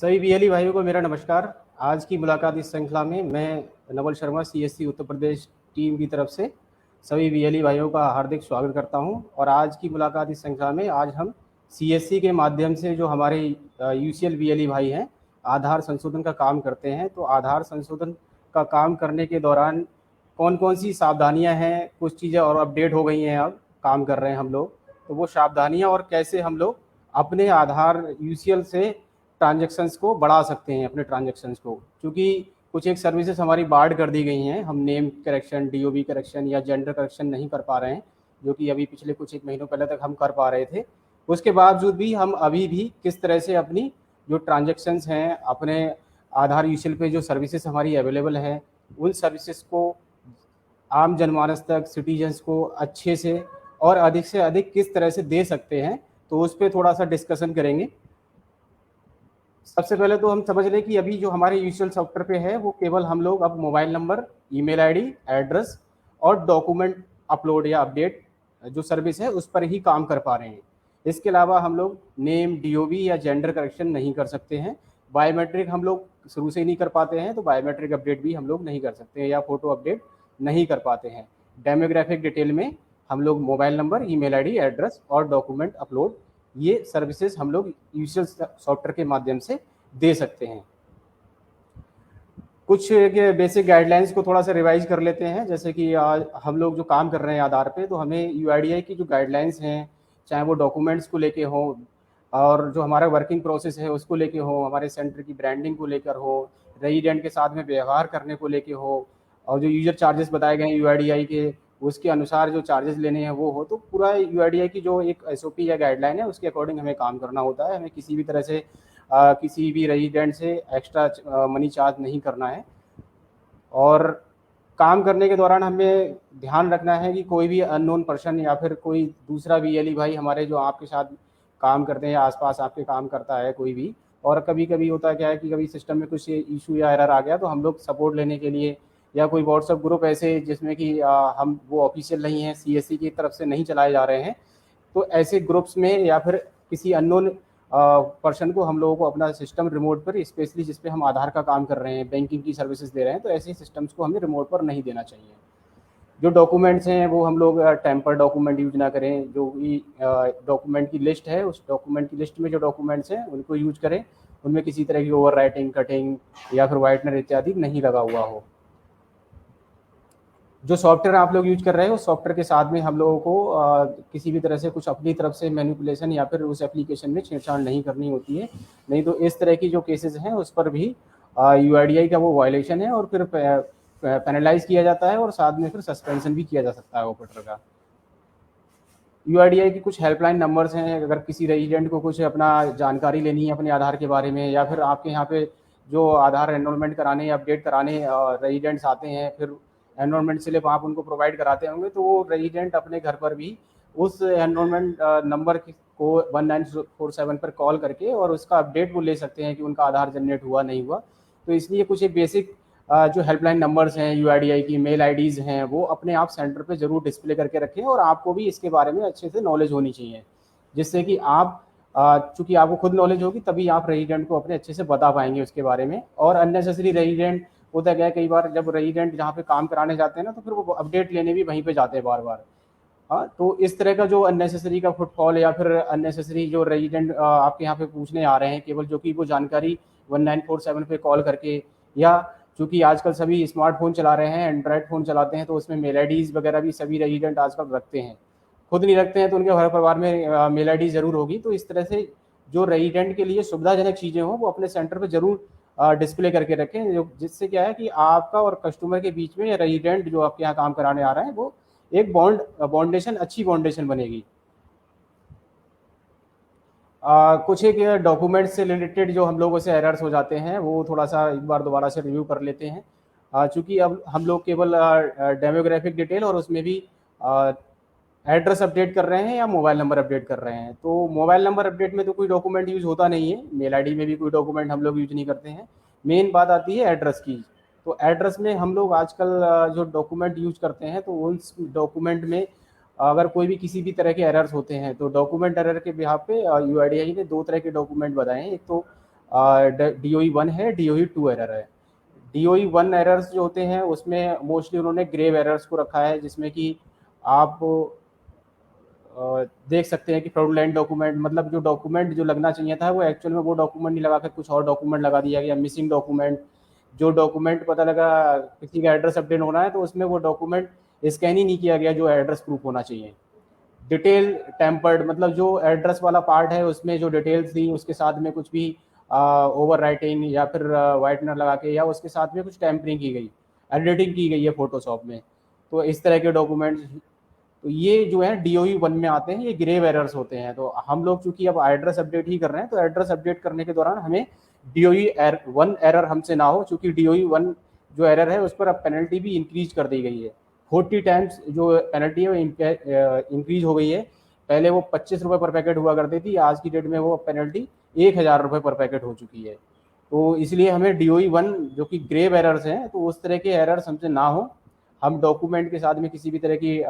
सभी बीएलई भाइयों को मेरा नमस्कार। आज की मुलाकात इस श्रृंखला में मैं नवल शर्मा सीएससी उत्तर प्रदेश टीम की तरफ से सभी बीएलई भाइयों का हार्दिक स्वागत करता हूं। और आज की मुलाकात इस श्रृंखला में आज हम सीएससी के माध्यम से जो हमारे यूसीएल बीएलई भाई हैं आधार संशोधन का काम करते हैं, तो आधार संशोधन का काम करने के दौरान कौन कौन सी सावधानियां हैं, कुछ चीज़ें और अपडेट हो गई हैं, अब काम कर रहे हैं हम लोग, तो वो सावधानियां और कैसे हम लोग अपने आधार यूसीएल से ट्रांजेक्शन्स को बढ़ा सकते हैं अपने ट्रांजेक्शन्स को। क्योंकि कुछ एक सर्विसेज हमारी बार्ड कर दी गई हैं, हम नेम करेक्शन, डीओबी करेक्शन या जेंडर करेक्शन नहीं कर पा रहे हैं, जो कि अभी पिछले कुछ एक महीनों पहले तक हम कर पा रहे थे। उसके बावजूद भी हम अभी भी किस तरह से अपनी जो ट्रांजेक्शन्स हैं अपने आधार यूसीएल पे जो सर्विसेज हमारी अवेलेबल हैं उन सर्विसेज को आम जनमानस तक, सिटीजन्स को अच्छे से और अधिक से अधिक किस तरह से दे सकते हैं, तो उस पर थोड़ा सा डिस्कशन करेंगे। सबसे पहले तो हम समझ लें कि अभी जो हमारे यूजुअल सॉफ्टवेयर पे है वो केवल हम लोग अब mobile number, email ID, address और डॉक्यूमेंट अपलोड या अपडेट जो सर्विस है उस पर ही काम कर पा रहे हैं। इसके अलावा हम लोग नेम, डीओबी या जेंडर करेक्शन नहीं कर सकते हैं। बायोमेट्रिक हम लोग शुरू से ही नहीं कर पाते हैं, तो बायोमेट्रिक अपडेट भी हम लोग नहीं कर सकते हैं या फोटो अपडेट नहीं कर पाते हैं। डेमोग्राफिक डिटेल में हम लोग mobile number, email ID, address और डॉक्यूमेंट अपलोड ये सर्विसेज हम लोग यूजुअल सॉफ्टवेयर के माध्यम से दे सकते हैं। कुछ बेसिक गाइडलाइंस को थोड़ा सा रिवाइज कर लेते हैं। जैसे कि आज हम लोग जो काम कर रहे हैं आधार पे, तो हमें यूआईडीआई की जो गाइडलाइंस हैं, चाहे वो डॉक्यूमेंट्स को लेके हो और जो हमारा वर्किंग प्रोसेस है उसको लेके हो, हमारे सेंटर की ब्रांडिंग को लेकर हो, रेजिडेंट के साथ में व्यवहार करने को लेके हो, और जो यूजर चार्जेस बताए गए हैं यूआईडीआई के उसके अनुसार जो चार्जेस लेने हैं वो हो, तो पूरा यूआईडीआई की जो एक एसओपी या गाइडलाइन है उसके अकॉर्डिंग हमें काम करना होता है। हमें किसी भी तरह से किसी भी रेजिडेंट से एक्स्ट्रा मनी चार्ज नहीं करना है। और काम करने के दौरान हमें ध्यान रखना है कि कोई भी अननोन पर्सन या फिर कोई दूसरा बीएलई भाई हमारे जो आपके साथ काम करते हैं या आसपास आपके काम करता है कोई भी, और कभी कभी होता है क्या है कि कभी सिस्टम में कुछ इशू या एरर आ गया तो हम लोग सपोर्ट लेने के लिए, या कोई व्हाट्सएप ग्रुप ऐसे जिसमें कि हम वो ऑफिशियल नहीं है, सीएससी की तरफ से नहीं चलाए जा रहे हैं, तो ऐसे ग्रुप्स में या फिर किसी अननोन पर्सन को हम लोगों को अपना सिस्टम रिमोट पर, स्पेशली जिस पे हम आधार का काम कर रहे हैं, बैंकिंग की सर्विसेज दे रहे हैं, तो ऐसे सिस्टम्स को हमें रिमोट पर नहीं देना चाहिए। जो डॉक्यूमेंट्स हैं वो हम लोग टेम्पर डॉक्यूमेंट यूज ना करें। जो भी डॉक्यूमेंट की लिस्ट है उस डॉक्यूमेंट की लिस्ट में जो डॉक्यूमेंट्स हैं उनको यूज करें, उनमें किसी तरह की ओवर राइटिंग, कटिंग या फिर वाइटनर इत्यादि नहीं लगा हुआ हो। जो सॉफ्टवेयर आप लोग यूज कर रहे हैं उस सॉफ्टवेयर के साथ में हम लोगों को किसी भी तरह से कुछ अपनी तरफ से मैनिपुलेशन या फिर उस एप्लीकेशन में छेड़छाड़ नहीं करनी होती है। नहीं तो इस तरह की जो केसेस हैं उस पर भी यूआईडीआई का वो वायलेशन है और फिर पेनलाइज किया जाता है और साथ में फिर सस्पेंशन भी किया जा सकता है ऑपरेटर का। यूआईडीआई की कुछ हेल्पलाइन नंबर्स हैं। अगर किसी रेजिडेंट को कुछ अपना जानकारी लेनी है अपने आधार के बारे में, या फिर आपके यहाँ पे जो आधार एनरोलमेंट कराने या अपडेट कराने रेजिडेंट्स आते हैं, फिर एनरोलमेंट स्लिप आप उनको प्रोवाइड कराते होंगे, तो वो रेजिडेंट अपने घर पर भी उस एनरोलमेंट नंबर को 1947 पर कॉल करके और उसका अपडेट वो ले सकते हैं कि उनका आधार जनरेट हुआ नहीं हुआ। तो इसलिए कुछ एक बेसिक जो हेल्पलाइन नंबर्स हैं यूआईडीआई की, मेल आईडीज़ हैं, वो अपने आप सेंटर पे ज़रूर डिस्प्ले करके रखें और आपको भी इसके बारे में अच्छे से नॉलेज होनी चाहिए, जिससे कि आप चूँकि आपको खुद नॉलेज होगी तभी आप रेजिडेंट को अपने अच्छे से बता पाएंगे उसके बारे में। और अननेसेसरी रेजिडेंट होता क्या है, कई बार जब रेजिडेंट जहाँ पे काम कराने जाते हैं ना, तो फिर वो अपडेट लेने भी वहीं पे जाते हैं बार बार। हाँ, तो इस तरह का जो अननेसेसरी का फुटफॉल या फिर अननेसेसरी जो रेजिडेंट आपके यहाँ पे पूछने आ रहे हैं केवल जो कि वो जानकारी 1947 पे कॉल करके, या चूँकि आजकल सभी स्मार्टफोन चला रहे हैं, एंड्रॉयड फ़ोन चलाते हैं, तो उसमें मेल आईडीज़ वगैरह भी सभी रेजिडेंट आजकल रखते हैं। खुद नहीं रखते हैं तो उनके घर परिवार में मेल आईडी ज़रूर होगी। तो इस तरह से जो रेजिडेंट के लिए सुविधाजनक चीज़ें हों वो अपने सेंटर पर ज़रूर डिस्प्ले करके रखें, जो जिससे क्या है कि आपका और कस्टमर के बीच में, या रेजिडेंट जो आपके यहाँ काम कराने आ रहा है, वो एक बॉन्डेशन, अच्छी बॉन्डेशन बनेगी। कुछ एक डॉक्यूमेंट से रिलेटेड जो हम लोगों से एरर्स हो जाते हैं वो थोड़ा सा एक बार दोबारा से रिव्यू कर लेते हैं। चूँकि अब हम लोग केवल डेमोग्राफिक डिटेल और उसमें भी एड्रेस अपडेट कर रहे हैं या मोबाइल नंबर अपडेट कर रहे हैं, तो मोबाइल नंबर अपडेट में तो कोई डॉक्यूमेंट यूज़ होता नहीं है, मेल आईडी में भी कोई डॉक्यूमेंट हम लोग यूज नहीं करते हैं। मेन बात आती है एड्रेस की। तो एड्रेस में हम लोग आजकल जो डॉक्यूमेंट यूज करते हैं, तो उस डॉक्यूमेंट में अगर कोई भी किसी भी तरह के एरर्स होते हैं, तो डॉक्यूमेंट एरर के बिहाफ पे यूआईडीआई ने दो तरह के डॉक्यूमेंट बताए हैं। एक तो DOE 1 है, DOE 2 एरर है। DOE 1 एरर्स जो होते हैं उसमें मोस्टली उन्होंने ग्रेव एरर्स को रखा है, जिसमें कि आप देख सकते हैं कि फ्रॉडुलेंट डॉक्यूमेंट, मतलब जो डॉक्यूमेंट जो लगना चाहिए था वो एक्चुअल में वो डॉक्यूमेंट नहीं लगा कर कुछ और डॉक्यूमेंट लगा दिया गया, मिसिंग डॉक्यूमेंट। जो डॉक्यूमेंट पता लगा किसी का एड्रेस अपडेट होना है तो उसमें वो डॉक्यूमेंट स्कैन ही नहीं किया गया जो एड्रेस प्रूफ होना चाहिए। डिटेल टेम्पर्ड, मतलब जो एड्रेस वाला पार्ट है उसमें जो डिटेल्स थी उसके साथ में कुछ भी ओवर राइटिंग या फिर वाइटनर लगा के या उसके साथ में कुछ टैम्परिंग की गई, एडिटिंग की गई है फोटोशॉप में। तो इस तरह के डॉक्यूमेंट्स, तो ये जो है DOE 1 में आते हैं, ये ग्रेव एरर्स होते हैं। तो हम लोग चूंकि अब एड्रेस अपडेट ही कर रहे हैं तो एड्रेस अपडेट करने के दौरान हमें DOE 1 एरर हमसे ना हो, चूंकि DOE 1 जो एरर है उस पर अब पेनल्टी भी इंक्रीज कर दी गई है। 40 टाइम्स जो पेनल्टी है वो इंक्रीज हो गई है। पहले वो 25 रुपये पर पैकेट हुआ करती थी, आज की डेट में वो पेनल्टी 1000 रुपये पर पैकेट हो चुकी है। तो इसलिए हमें DOE 1 जो कि ग्रेव एरर्स हैं, तो उस तरह के एरर्स हमसे ना हो। हम डॉक्यूमेंट के साथ में किसी भी तरह की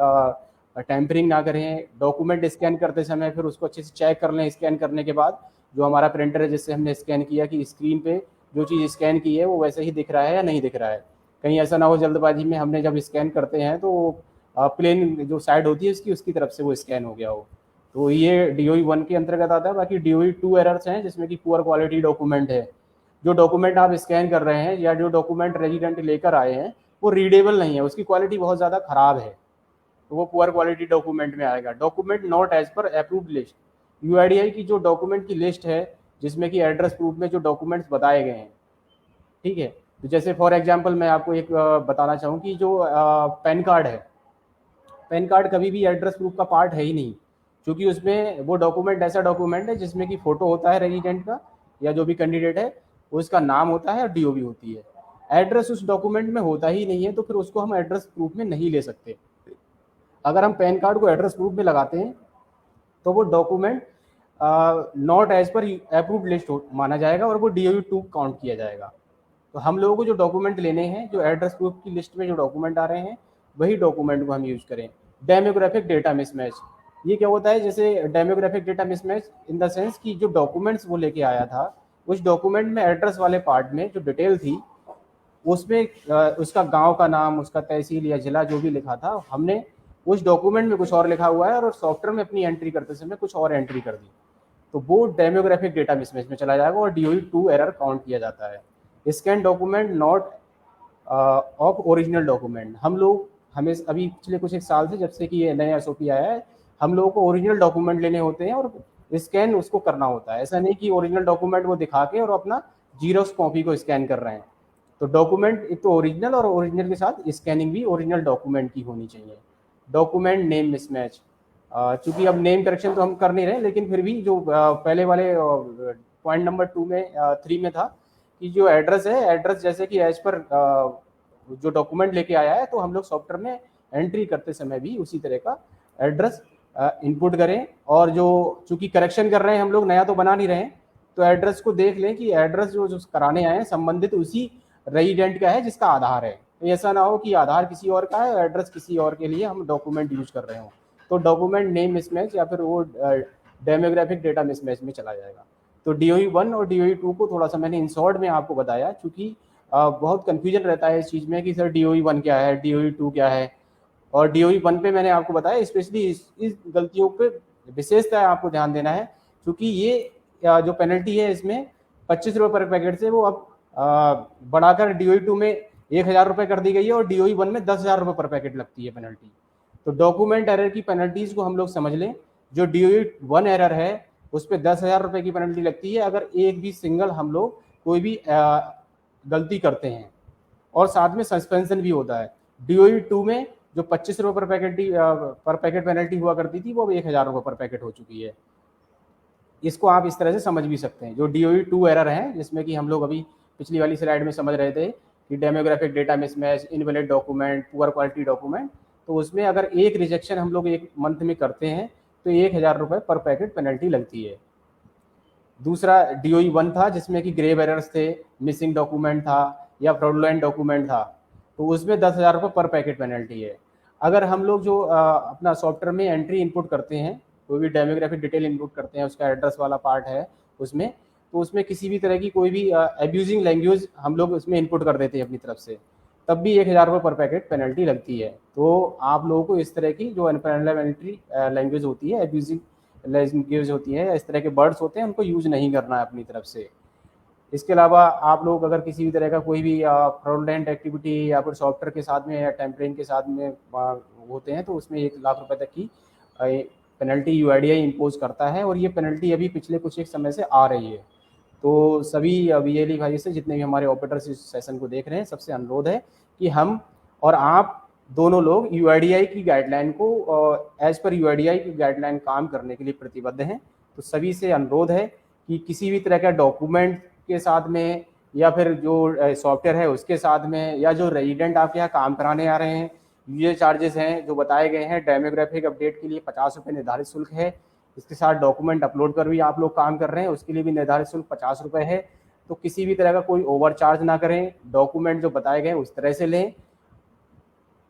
टैंपरिंग ना करें। डॉक्यूमेंट स्कैन करते समय फिर उसको अच्छे से चेक कर लें, स्कैन करने के बाद जो हमारा प्रिंटर है जिससे हमने स्कैन किया कि स्क्रीन पे जो चीज़ स्कैन की है वो वैसे ही दिख रहा है या नहीं दिख रहा है। कहीं ऐसा ना हो जल्दबाजी में हमने जब स्कैन करते हैं तो प्लेन जो साइड होती है उसकी तरफ से वो स्कैन हो गया हो। तो ये DOE 1 के अंतर्गत आता है। बाकी DOE 2 एरर्स हैं जिसमें कि पुअर क्वालिटी डॉक्यूमेंट है। जो डॉक्यूमेंट आप स्कैन कर रहे हैं या जो डॉक्यूमेंट रेजिडेंट लेकर आए हैं वो रीडेबल नहीं है, उसकी क्वालिटी बहुत ज़्यादा खराब है, तो वो पुअर क्वालिटी डॉक्यूमेंट में आएगा। Document not as per approved list, UIDAI की जो डॉक्यूमेंट की लिस्ट है जिसमें कि एड्रेस प्रूफ में जो डॉक्यूमेंट्स बताए गए हैं, ठीक है। तो जैसे फॉर एग्जांपल मैं आपको एक बताना चाहूँ कि जो पैन कार्ड है, पैन कार्ड कभी भी एड्रेस प्रूफ का पार्ट है ही नहीं, क्योंकि उसमें वो डॉक्यूमेंट ऐसा डॉक्यूमेंट है जिसमें कि फोटो होता है रेजिडेंट का या जो भी कैंडिडेट है उसका नाम होता है और DOB होती है। एड्रेस उस डॉक्यूमेंट में होता ही नहीं है तो फिर उसको हम एड्रेस प्रूफ में नहीं ले सकते। अगर हम पैन कार्ड को एड्रेस प्रूफ में लगाते हैं तो वो document not as per approved list माना जाएगा और वो DOE 2 काउंट किया जाएगा। तो हम लोगों को जो डॉक्यूमेंट लेने हैं, जो एड्रेस प्रूफ की लिस्ट में जो डॉक्यूमेंट आ रहे हैं वही डॉक्यूमेंट को हम यूज करें। डेमोग्राफिक डेटा मिसमैच, ये क्या होता है? जैसे demographic data mismatch in the sense कि जो डॉक्यूमेंट्स वो लेके आया था उस डॉक्यूमेंट में एड्रेस वाले पार्ट में जो डिटेल थी उसमें उसका गांव का नाम, उसका तहसील या जिला जो भी लिखा था, हमने उस डॉक्यूमेंट में कुछ और लिखा हुआ है और सॉफ्टवेयर में अपनी एंट्री करते समय कुछ और एंट्री कर दी, तो वो डेमोग्राफिक डेटा मिसमैच में चला जाएगा और DOE 2 एरर काउंट किया जाता है। Scan document not of original document, हम लोग हमें अभी पिछले कुछ एक साल से जब से कि ये नया SOP आया है, हम लोगों को ओरिजिनल डॉक्यूमेंट लेने होते हैं और स्कैन उसको करना होता है। ऐसा नहीं कि ओरिजिनल डॉक्यूमेंट वो दिखा के और अपना जीरोक्स कॉपी को स्कैन कर रहे हैं। तो डॉक्यूमेंट एक तो ओरिजिनल और ओरिजिनल के साथ स्कैनिंग भी ओरिजिनल डॉक्यूमेंट की होनी चाहिए। डॉक्यूमेंट नेम मिसमैच, चूंकि अब नेम करेक्शन तो हम कर नहीं रहे, लेकिन फिर भी जो पहले वाले पॉइंट नंबर 2 में 3 में था कि जो एड्रेस है, एड्रेस जैसे कि एज पर जो डॉक्यूमेंट लेके आया है तो हम लोग सॉफ्टवेयर में एंट्री करते समय भी उसी तरह का एड्रेस इनपुट करें। और जो चूंकि करेक्शन कर रहे हैं हम लोग, नया तो बना नहीं रहे हैं, तो एड्रेस को देख लें कि एड्रेस जो कराने आए हैं संबंधित उसी रेजिडेंट का है जिसका आधार है। तो ऐसा ना हो कि आधार किसी और का है, एड्रेस किसी और के लिए हम डॉक्यूमेंट यूज कर रहे हो, तो डॉक्यूमेंट नेम मिसमैच या फिर वो डेमोग्राफिक डेटा मिसमैच में चला जाएगा। तो DOE 1 और DOE 2 को थोड़ा सा मैंने इन शॉर्ट में आपको बताया, क्योंकि बहुत कंफ्यूजन रहता है इस चीज़ में कि सर DOE 1 क्या है, DOE 2 क्या है। और DOE 1 पे मैंने आपको बताया, स्पेशली इस गलतियों पे विशेषतः आपको ध्यान देना है, क्योंकि ये जो पेनल्टी है इसमें 25 रुपये पर पैकेट से वो अब बढ़ाकर DOE 2 में 1000 रुपये कर दी गई है और DOE 1 में 10,000 रुपये पर पैकेट लगती है पेनल्टी। तो डॉक्यूमेंट एरर की पेनल्टीज को हम लोग समझ लें। जो DOE 1 एरर है उस पर 10,000 रुपये की पेनल्टी लगती है अगर एक भी सिंगल हम लोग कोई भी गलती करते हैं, और साथ में सस्पेंशन भी होता है। DOE 2 में जो 25 रुपये पर पैकेट पेनल्टी हुआ करती थी वो अब 1000 रुपये पर पैकेट हो चुकी है। इसको आप इस तरह से समझ भी सकते हैं। जो DOE 2 एरर है जिसमें कि हम लोग अभी पिछली वाली स्लाइड में समझ रहे थे कि demographic data mismatch, invalid document, poor quality document, तो उसमें अगर एक रिजेक्शन हम लोग एक मंथ में करते हैं तो 1000 रुपये पर पैकेट पेनल्टी लगती है। दूसरा DOE 1 था जिसमें कि ग्रेव एरर्स थे, मिसिंग डॉक्यूमेंट था या फ्रॉडुलेंट डॉक्यूमेंट था, तो उसमें 10,000 रुपये पर पैकेट पेनल्टी है। अगर हम लोग जो अपना सॉफ्टवेयर में एंट्री इनपुट करते हैं, कोई भी डेमोग्राफिक डिटेल इनपुट करते हैं, उसका एड्रेस वाला पार्ट है उसमें, तो उसमें किसी भी तरह की कोई भी एब्यूजिंग लैंग्वेज हम लोग उसमें इनपुट कर देते हैं अपनी तरफ से, तब भी 1000 रुपये पर पैकेट पेनल्टी लगती है। तो आप लोगों को इस तरह की जो अनपार्लियामेंट्री लैंग्वेज होती है, एब्यूजिंग लैंग्वेज होती है, इस तरह के वर्ड्स होते हैं, उनको यूज नहीं करना है अपनी तरफ से। इसके अलावा आप लोग अगर किसी भी तरह का कोई भी फ्रॉडलेंट एक्टिविटी या फिर सॉफ्टवेयर के साथ में या टेम्परिंग के साथ में होते हैं, तो उसमें 1 लाख रुपए तक की पेनल्टी यूआईडीआई इम्पोज करता है, और ये पेनल्टी अभी पिछले कुछ एक समय से आ रही है। तो सभी वीएलई भाई से, जितने भी हमारे ऑपरेटर्स इस सेशन को देख रहे हैं, सबसे अनुरोध है कि हम और आप दोनों लोग यूआईडीआई की गाइडलाइन को एज पर यूआईडीआई की गाइडलाइन काम करने के लिए प्रतिबद्ध हैं। तो सभी से अनुरोध है कि किसी भी तरह का डॉक्यूमेंट के साथ में या फिर जो सॉफ्टवेयर है उसके साथ में, या जो रेजिडेंट आपके यहाँ काम कराने आ रहे हैं, ये चार्जेस हैं जो बताए गए हैं। डेमोग्राफिक अपडेट के लिए 50 रुपये निर्धारित शुल्क है। इसके साथ डॉक्यूमेंट अपलोड कर भी आप लोग काम कर रहे हैं, उसके लिए भी निर्धारित शुल्क 50 रुपये है। तो किसी भी तरह का कोई ओवर चार्ज ना करें, डॉक्यूमेंट जो बताए गए उस तरह से लें,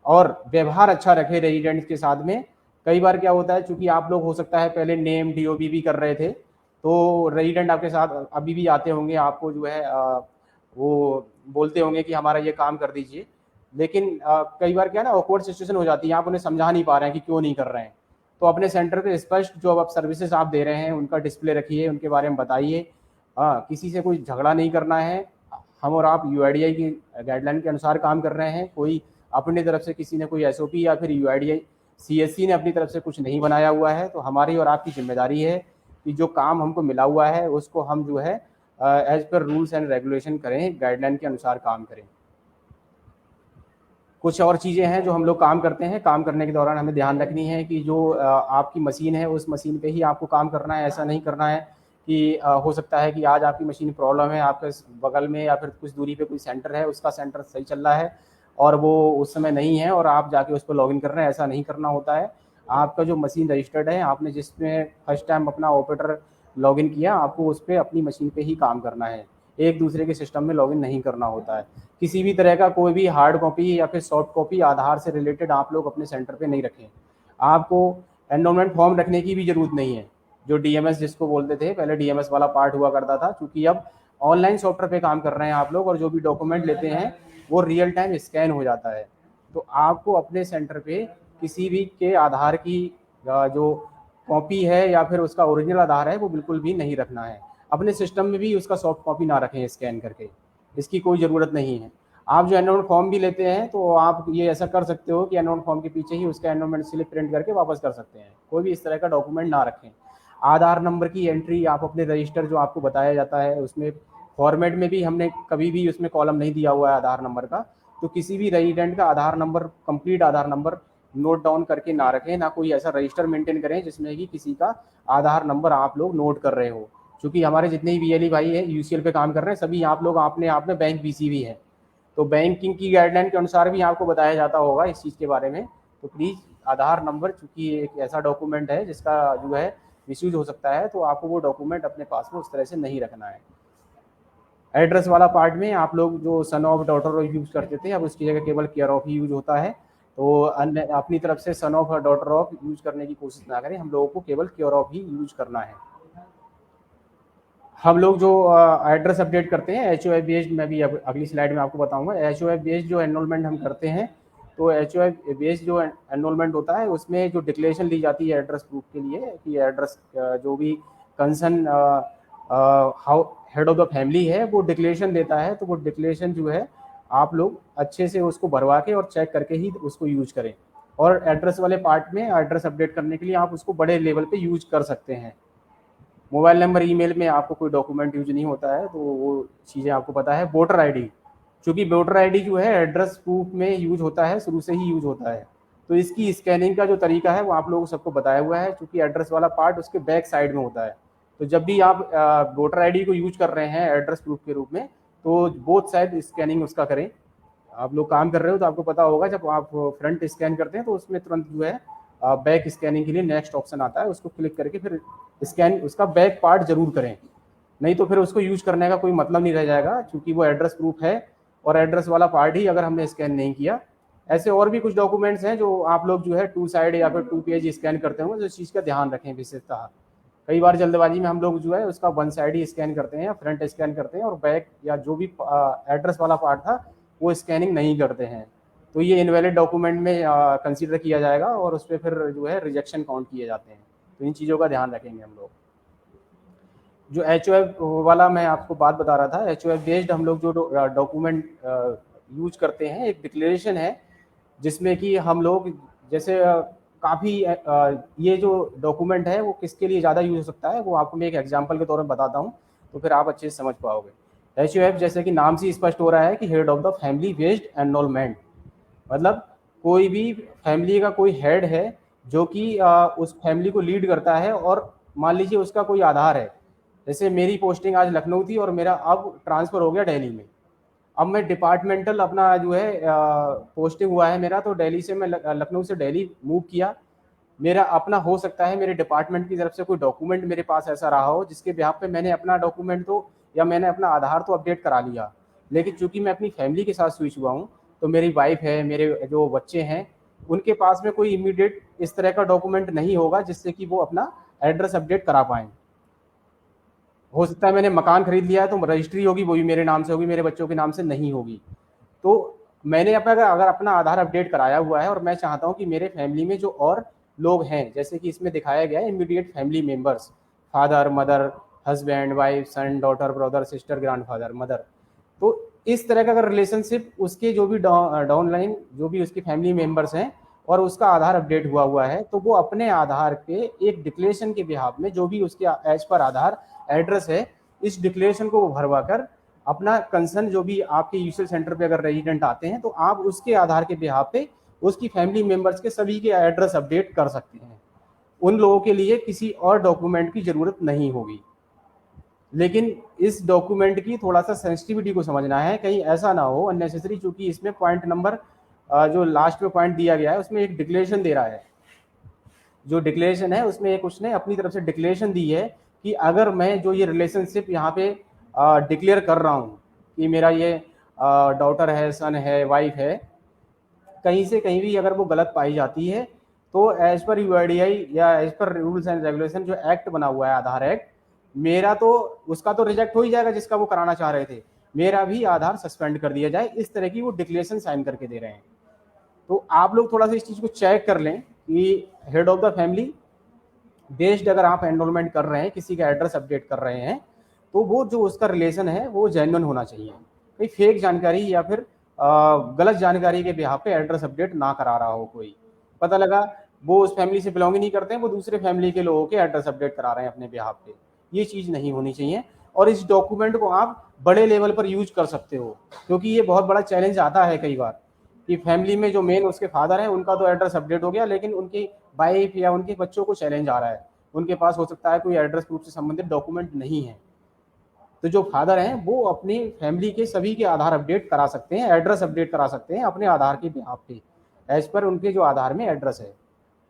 और व्यवहार अच्छा रखें रेजिडेंट्स के साथ में। कई बार क्या होता है, चूंकि आप लोग हो सकता है पहले नेम डीओबी भी कर रहे थे, तो रेजिडेंट आपके साथ अभी भी आते होंगे, आपको जो है वो बोलते होंगे कि हमारा ये काम कर दीजिए, लेकिन कई बार क्या है ना, ऑकवर्ड सिचुएशन हो जाती है, आप उन्हें समझा नहीं पा रहे हैं कि क्यों नहीं कर रहे हैं। तो अपने सेंटर पे स्पष्ट जो अब सर्विसेज आप दे रहे हैं उनका डिस्प्ले रखिए, उनके बारे में बताइए। किसी से कोई झगड़ा नहीं करना है। हम और आप यूआईडीआई की गाइडलाइन के अनुसार काम कर रहे हैं। कोई अपनी तरफ से किसी ने कोई एसओपी या फिर यूआईडीआई सीएससी ने अपनी तरफ से कुछ नहीं बनाया हुआ है। तो हमारी और आपकी जिम्मेदारी है कि जो काम हमको मिला हुआ है उसको हम जो है as per rules and regulation करें, गाइडलाइन के अनुसार काम करें। कुछ और चीज़ें हैं जो हम लोग काम करते हैं, काम करने के दौरान हमें ध्यान रखनी है कि जो आपकी मशीन है उस मशीन पे ही आपको काम करना है। ऐसा नहीं करना है कि हो सकता है कि आज आपकी मशीन प्रॉब्लम है, आपके बगल में या फिर कुछ दूरी पे कोई सेंटर है, उसका सेंटर सही चल रहा है और वो उस समय नहीं है और आप जाके उस पर लॉगिन कर रहे हैं। ऐसा नहीं करना होता है। आपका जो मशीन रजिस्टर्ड है, आपने जिसमें फर्स्ट टाइम अपना ऑपरेटर लॉगिन किया, आपको उस पर अपनी मशीन पे ही काम करना है, एक दूसरे के सिस्टम में लॉगिन नहीं करना होता है। किसी भी तरह का कोई भी हार्ड कॉपी या फिर सॉफ्ट कॉपी आधार से रिलेटेड आप लोग अपने सेंटर पे नहीं रखें। आपको एनरोलमेंट फॉर्म रखने की भी जरूरत नहीं है, जो डीएमएस जिसको बोलते थे पहले, डीएमएस वाला पार्ट हुआ करता था। क्योंकि अब ऑनलाइन सॉफ्टवेयर पे काम कर रहे हैं आप लोग, और जो भी डॉक्यूमेंट लेते हैं वो रियल टाइम स्कैन हो जाता है। तो आपको अपने सेंटर पे किसी भी के आधार की जो कॉपी है या फिर उसका ओरिजिनल आधार है वो बिल्कुल भी नहीं रखना है। अपने सिस्टम में भी उसका सॉफ्ट कॉपी ना रखें स्कैन करके, इसकी कोई ज़रूरत नहीं है। आप जो एनरोलमेंट फॉर्म भी लेते हैं तो आप ये ऐसा कर सकते हो कि एनरोलमेंट फॉर्म के पीछे ही उसका एनरोलमेंट स्लिप प्रिंट करके वापस कर सकते हैं। कोई भी इस तरह का डॉक्यूमेंट ना रखें। आधार नंबर की एंट्री आप अपने रजिस्टर जो आपको बताया जाता है उसमें फॉर्मेट में भी हमने कभी भी उसमें कॉलम नहीं दिया हुआ है आधार नंबर का। तो किसी भी रेजिडेंट का आधार नंबर, कंप्लीट आधार नंबर नोट डाउन करके ना रखें, ना कोई ऐसा रजिस्टर मेंटेन करें जिसमें कि किसी का आधार नंबर आप लोग नोट कर रहे हो। क्योंकि हमारे जितने भी वीएलई भाई हैं यूसीएल पे काम कर रहे हैं, सभी आप लोग अपने आप में बैंक बीसी भी हैं। तो बैंकिंग की गाइडलाइन के अनुसार भी आपको बताया जाता होगा इस चीज़ के बारे में। तो प्लीज़ आधार नंबर, चूँकि एक ऐसा डॉक्यूमेंट है जिसका जो है मिसयूज हो सकता है, तो आपको वो डॉक्यूमेंट अपने पास में उस तरह से नहीं रखना है। एड्रेस वाला पार्ट में आप लोग जो son of daughter of use करते थे, अब उसकी जगह केवल केयर ऑफ ही यूज होता है। तो अन्य अपनी तरफ से सन ऑफ और डॉटर ऑफ यूज करने की कोशिश ना करें, हम लोगों को केवल केयर ऑफ ही यूज करना है। हम लोग जो एड्रेस अपडेट करते हैं HOF बेस्ड, मैं भी अगली स्लाइड में आपको बताऊंगा। HOF बेस्ड जो एनरोलमेंट हम करते हैं, तो HOF बेस्ड जो एनरोलमेंट होता है उसमें जो डिक्लेरेशन दी जाती है एड्रेस प्रूफ के लिए कि एड्रेस जो भी concern head of the family है वो डिक्लेरेशन देता है, तो वो डिक्लेरेशन जो है आप लोग अच्छे से उसको भरवा के और चेक करके ही उसको यूज करें। और एड्रेस वाले पार्ट में एड्रेस अपडेट करने के लिए आप उसको बड़े लेवल पे यूज कर सकते हैं। मोबाइल नंबर, ईमेल में आपको कोई डॉक्यूमेंट यूज नहीं होता है, तो वो चीज़ें आपको पता है। वोटर आईडी, क्योंकि वोटर आईडी जो है एड्रेस प्रूफ में यूज होता है, शुरू से ही यूज होता है, तो इसकी स्कैनिंग का जो तरीका है वो आप लोगों को सबको बताया हुआ है। क्योंकि एड्रेस वाला पार्ट उसके बैक साइड में होता है, तो जब भी आप वोटर आईडी को यूज कर रहे हैं एड्रेस प्रूफ के रूप में, तो बोथ साइड स्कैनिंग उसका करें। आप लोग काम कर रहे हो तो आपको पता होगा, जब आप फ्रंट स्कैन करते हैं तो उसमें तुरंत जो है बैक स्कैनिंग के लिए नेक्स्ट ऑप्शन आता है, उसको क्लिक करके फिर स्कैन उसका बैक पार्ट जरूर करें, नहीं तो फिर उसको यूज करने का कोई मतलब नहीं रह जाएगा, क्योंकि वो एड्रेस प्रूफ है और एड्रेस वाला पार्ट ही अगर हमने स्कैन नहीं किया। ऐसे और भी कुछ डॉक्यूमेंट्स हैं जो आप लोग जो है 2 साइड या फिर 2 पेज स्कैन करते होंगे, तो इस चीज़ का ध्यान रखें विशेषतः। कई बार जल्दबाजी में हम लोग जो है उसका वन साइड ही स्कैन करते हैं या फ्रंट स्कैन करते हैं और बैक या जो भी एड्रेस वाला पार्ट था वो स्कैनिंग नहीं करते हैं, तो ये इनवैलिड डॉक्यूमेंट में कंसीडर किया जाएगा और उस पर फिर जो है रिजेक्शन काउंट किए जाते हैं। तो इन चीज़ों का ध्यान रखेंगे हम लोग। जो HOF वाला मैं आपको बात बता रहा था, HOF बेस्ड हम लोग जो डॉक्यूमेंट यूज करते हैं, एक डिक्लेरेशन है जिसमें कि हम लोग जैसे काफ़ी ये जो डॉक्यूमेंट है वो किसके लिए ज़्यादा यूज हो सकता है वो आपको मैं एक एग्जांपल के तौर में बताता हूँ, तो फिर आप अच्छे से समझ पाओगे। HOF जैसे कि नाम से स्पष्ट हो रहा है कि head of the family based enrolment, मतलब कोई भी फैमिली का कोई हेड है जो कि उस फैमिली को लीड करता है, और मान लीजिए उसका कोई आधार है, जैसे मेरी पोस्टिंग आज लखनऊ थी और मेरा अब ट्रांसफ़र हो गया दिल्ली में। अब मैं डिपार्टमेंटल अपना जो है पोस्टिंग हुआ है मेरा, तो दिल्ली से मैं लखनऊ से दिल्ली मूव किया। मेरा अपना हो सकता है मेरे डिपार्टमेंट की तरफ से कोई डॉक्यूमेंट मेरे पास ऐसा रहा हो जिसके बिहाफ पे मैंने अपना डॉक्यूमेंट तो या मैंने अपना आधार तो अपडेट करा लिया, लेकिन चूंकि मैं अपनी फैमिली के साथ स्विच हुआ हूँ, तो मेरी वाइफ है, मेरे जो बच्चे हैं, उनके पास में कोई इमीडिएट इस तरह का डॉक्यूमेंट नहीं होगा जिससे कि वो अपना एड्रेस अपडेट करा पाएँ। हो सकता है मैंने मकान खरीद लिया है तो रजिस्ट्री होगी वो भी मेरे नाम से होगी, मेरे बच्चों के नाम से नहीं होगी। तो मैंने अगर अपना आधार अपडेट कराया हुआ है और मैं चाहता हूँ कि मेरे फैमिली में जो और लोग हैं, जैसे कि इसमें दिखाया गया है immediate family members, father mother, husband wife, son daughter brother sister grandfather mother, तो इस तरह का अगर रिलेशनशिप उसके जो भी डाउनलाइन जो भी उसकी फैमिली मेंबर्स हैं और उसका आधार अपडेट हुआ है, तो वो अपने आधार पे एक डिक्लेरेशन के बिहाफ में जो भी उसके एज पर आधार एड्रेस है, इस डिक्लेरेशन को वो भरवा कर अपना कंसर्न जो भी आपके यूसीएल सेंटर पे अगर रेजिडेंट आते हैं तो आप उसके आधार के बिहाफ पे उसकी फैमिली मेंबर्स के सभी के एड्रेस अपडेट कर सकते हैं। उन लोगों के लिए किसी और डॉक्यूमेंट की जरूरत नहीं होगी। लेकिन इस डॉक्यूमेंट की थोड़ा सा सेंसिटिविटी को समझना है, कहीं ऐसा ना हो अननेसेसरी, चूंकि इसमें पॉइंट नंबर जो लास्ट में पॉइंट दिया गया है उसमें एक डिक्लेरेशन दे रहा है। जो डिक्लेरेशन है उसमें एक उसने अपनी तरफ से डिक्लेरेशन दी है कि अगर मैं जो ये रिलेशनशिप यहाँ पे डिक्लेयर कर रहा हूँ कि मेरा ये डॉटर है, सन है, वाइफ है, कहीं से कहीं भी अगर वो गलत पाई जाती है तो एज पर यूआईडीआई या as per rules and regulation जो एक्ट बना हुआ है आधार एक्ट, मेरा तो उसका तो रिजेक्ट हो ही जाएगा जिसका वो कराना चाह रहे थे, मेरा भी आधार सस्पेंड कर दिया जाए, इस तरह की वो डिक्लेरेशन साइन करके दे रहे हैं। तो आप लोग थोड़ा सा इस चीज़ को चेक कर लें कि head of the family based अगर आप एनरोलमेंट कर रहे हैं, किसी का एड्रेस अपडेट कर रहे हैं, तो वो जो उसका रिलेशन है वो जेन्युइन होना चाहिए, कोई फेक जानकारी या फिर गलत जानकारी के बिहाफ पे एड्रेस अपडेट ना करा रहा हो। कोई पता लगा वो उस फैमिली से बिलोंग ही नहीं करते हैं, वो दूसरे फैमिली के लोगों के एड्रेस अपडेट करा रहे हैं अपने बिहाफ पे, ये चीज़ नहीं होनी चाहिए। और इस डॉक्यूमेंट को आप बड़े लेवल पर यूज कर सकते हो, क्योंकि ये बहुत बड़ा चैलेंज आता है कई बार कि फैमिली में जो मेन उसके फादर हैं उनका तो एड्रेस अपडेट हो गया, लेकिन उनकी वाइफ या उनके बच्चों को चैलेंज आ रहा है, उनके पास हो सकता है कोई एड्रेस प्रूफ से संबंधित डॉक्यूमेंट नहीं है। तो जो फादर हैं वो अपनी फैमिली के सभी के आधार अपडेट करा सकते हैं, एड्रेस अपडेट करा सकते हैं अपने आधार के बिहाफ पे एज पर उनके जो आधार में एड्रेस है।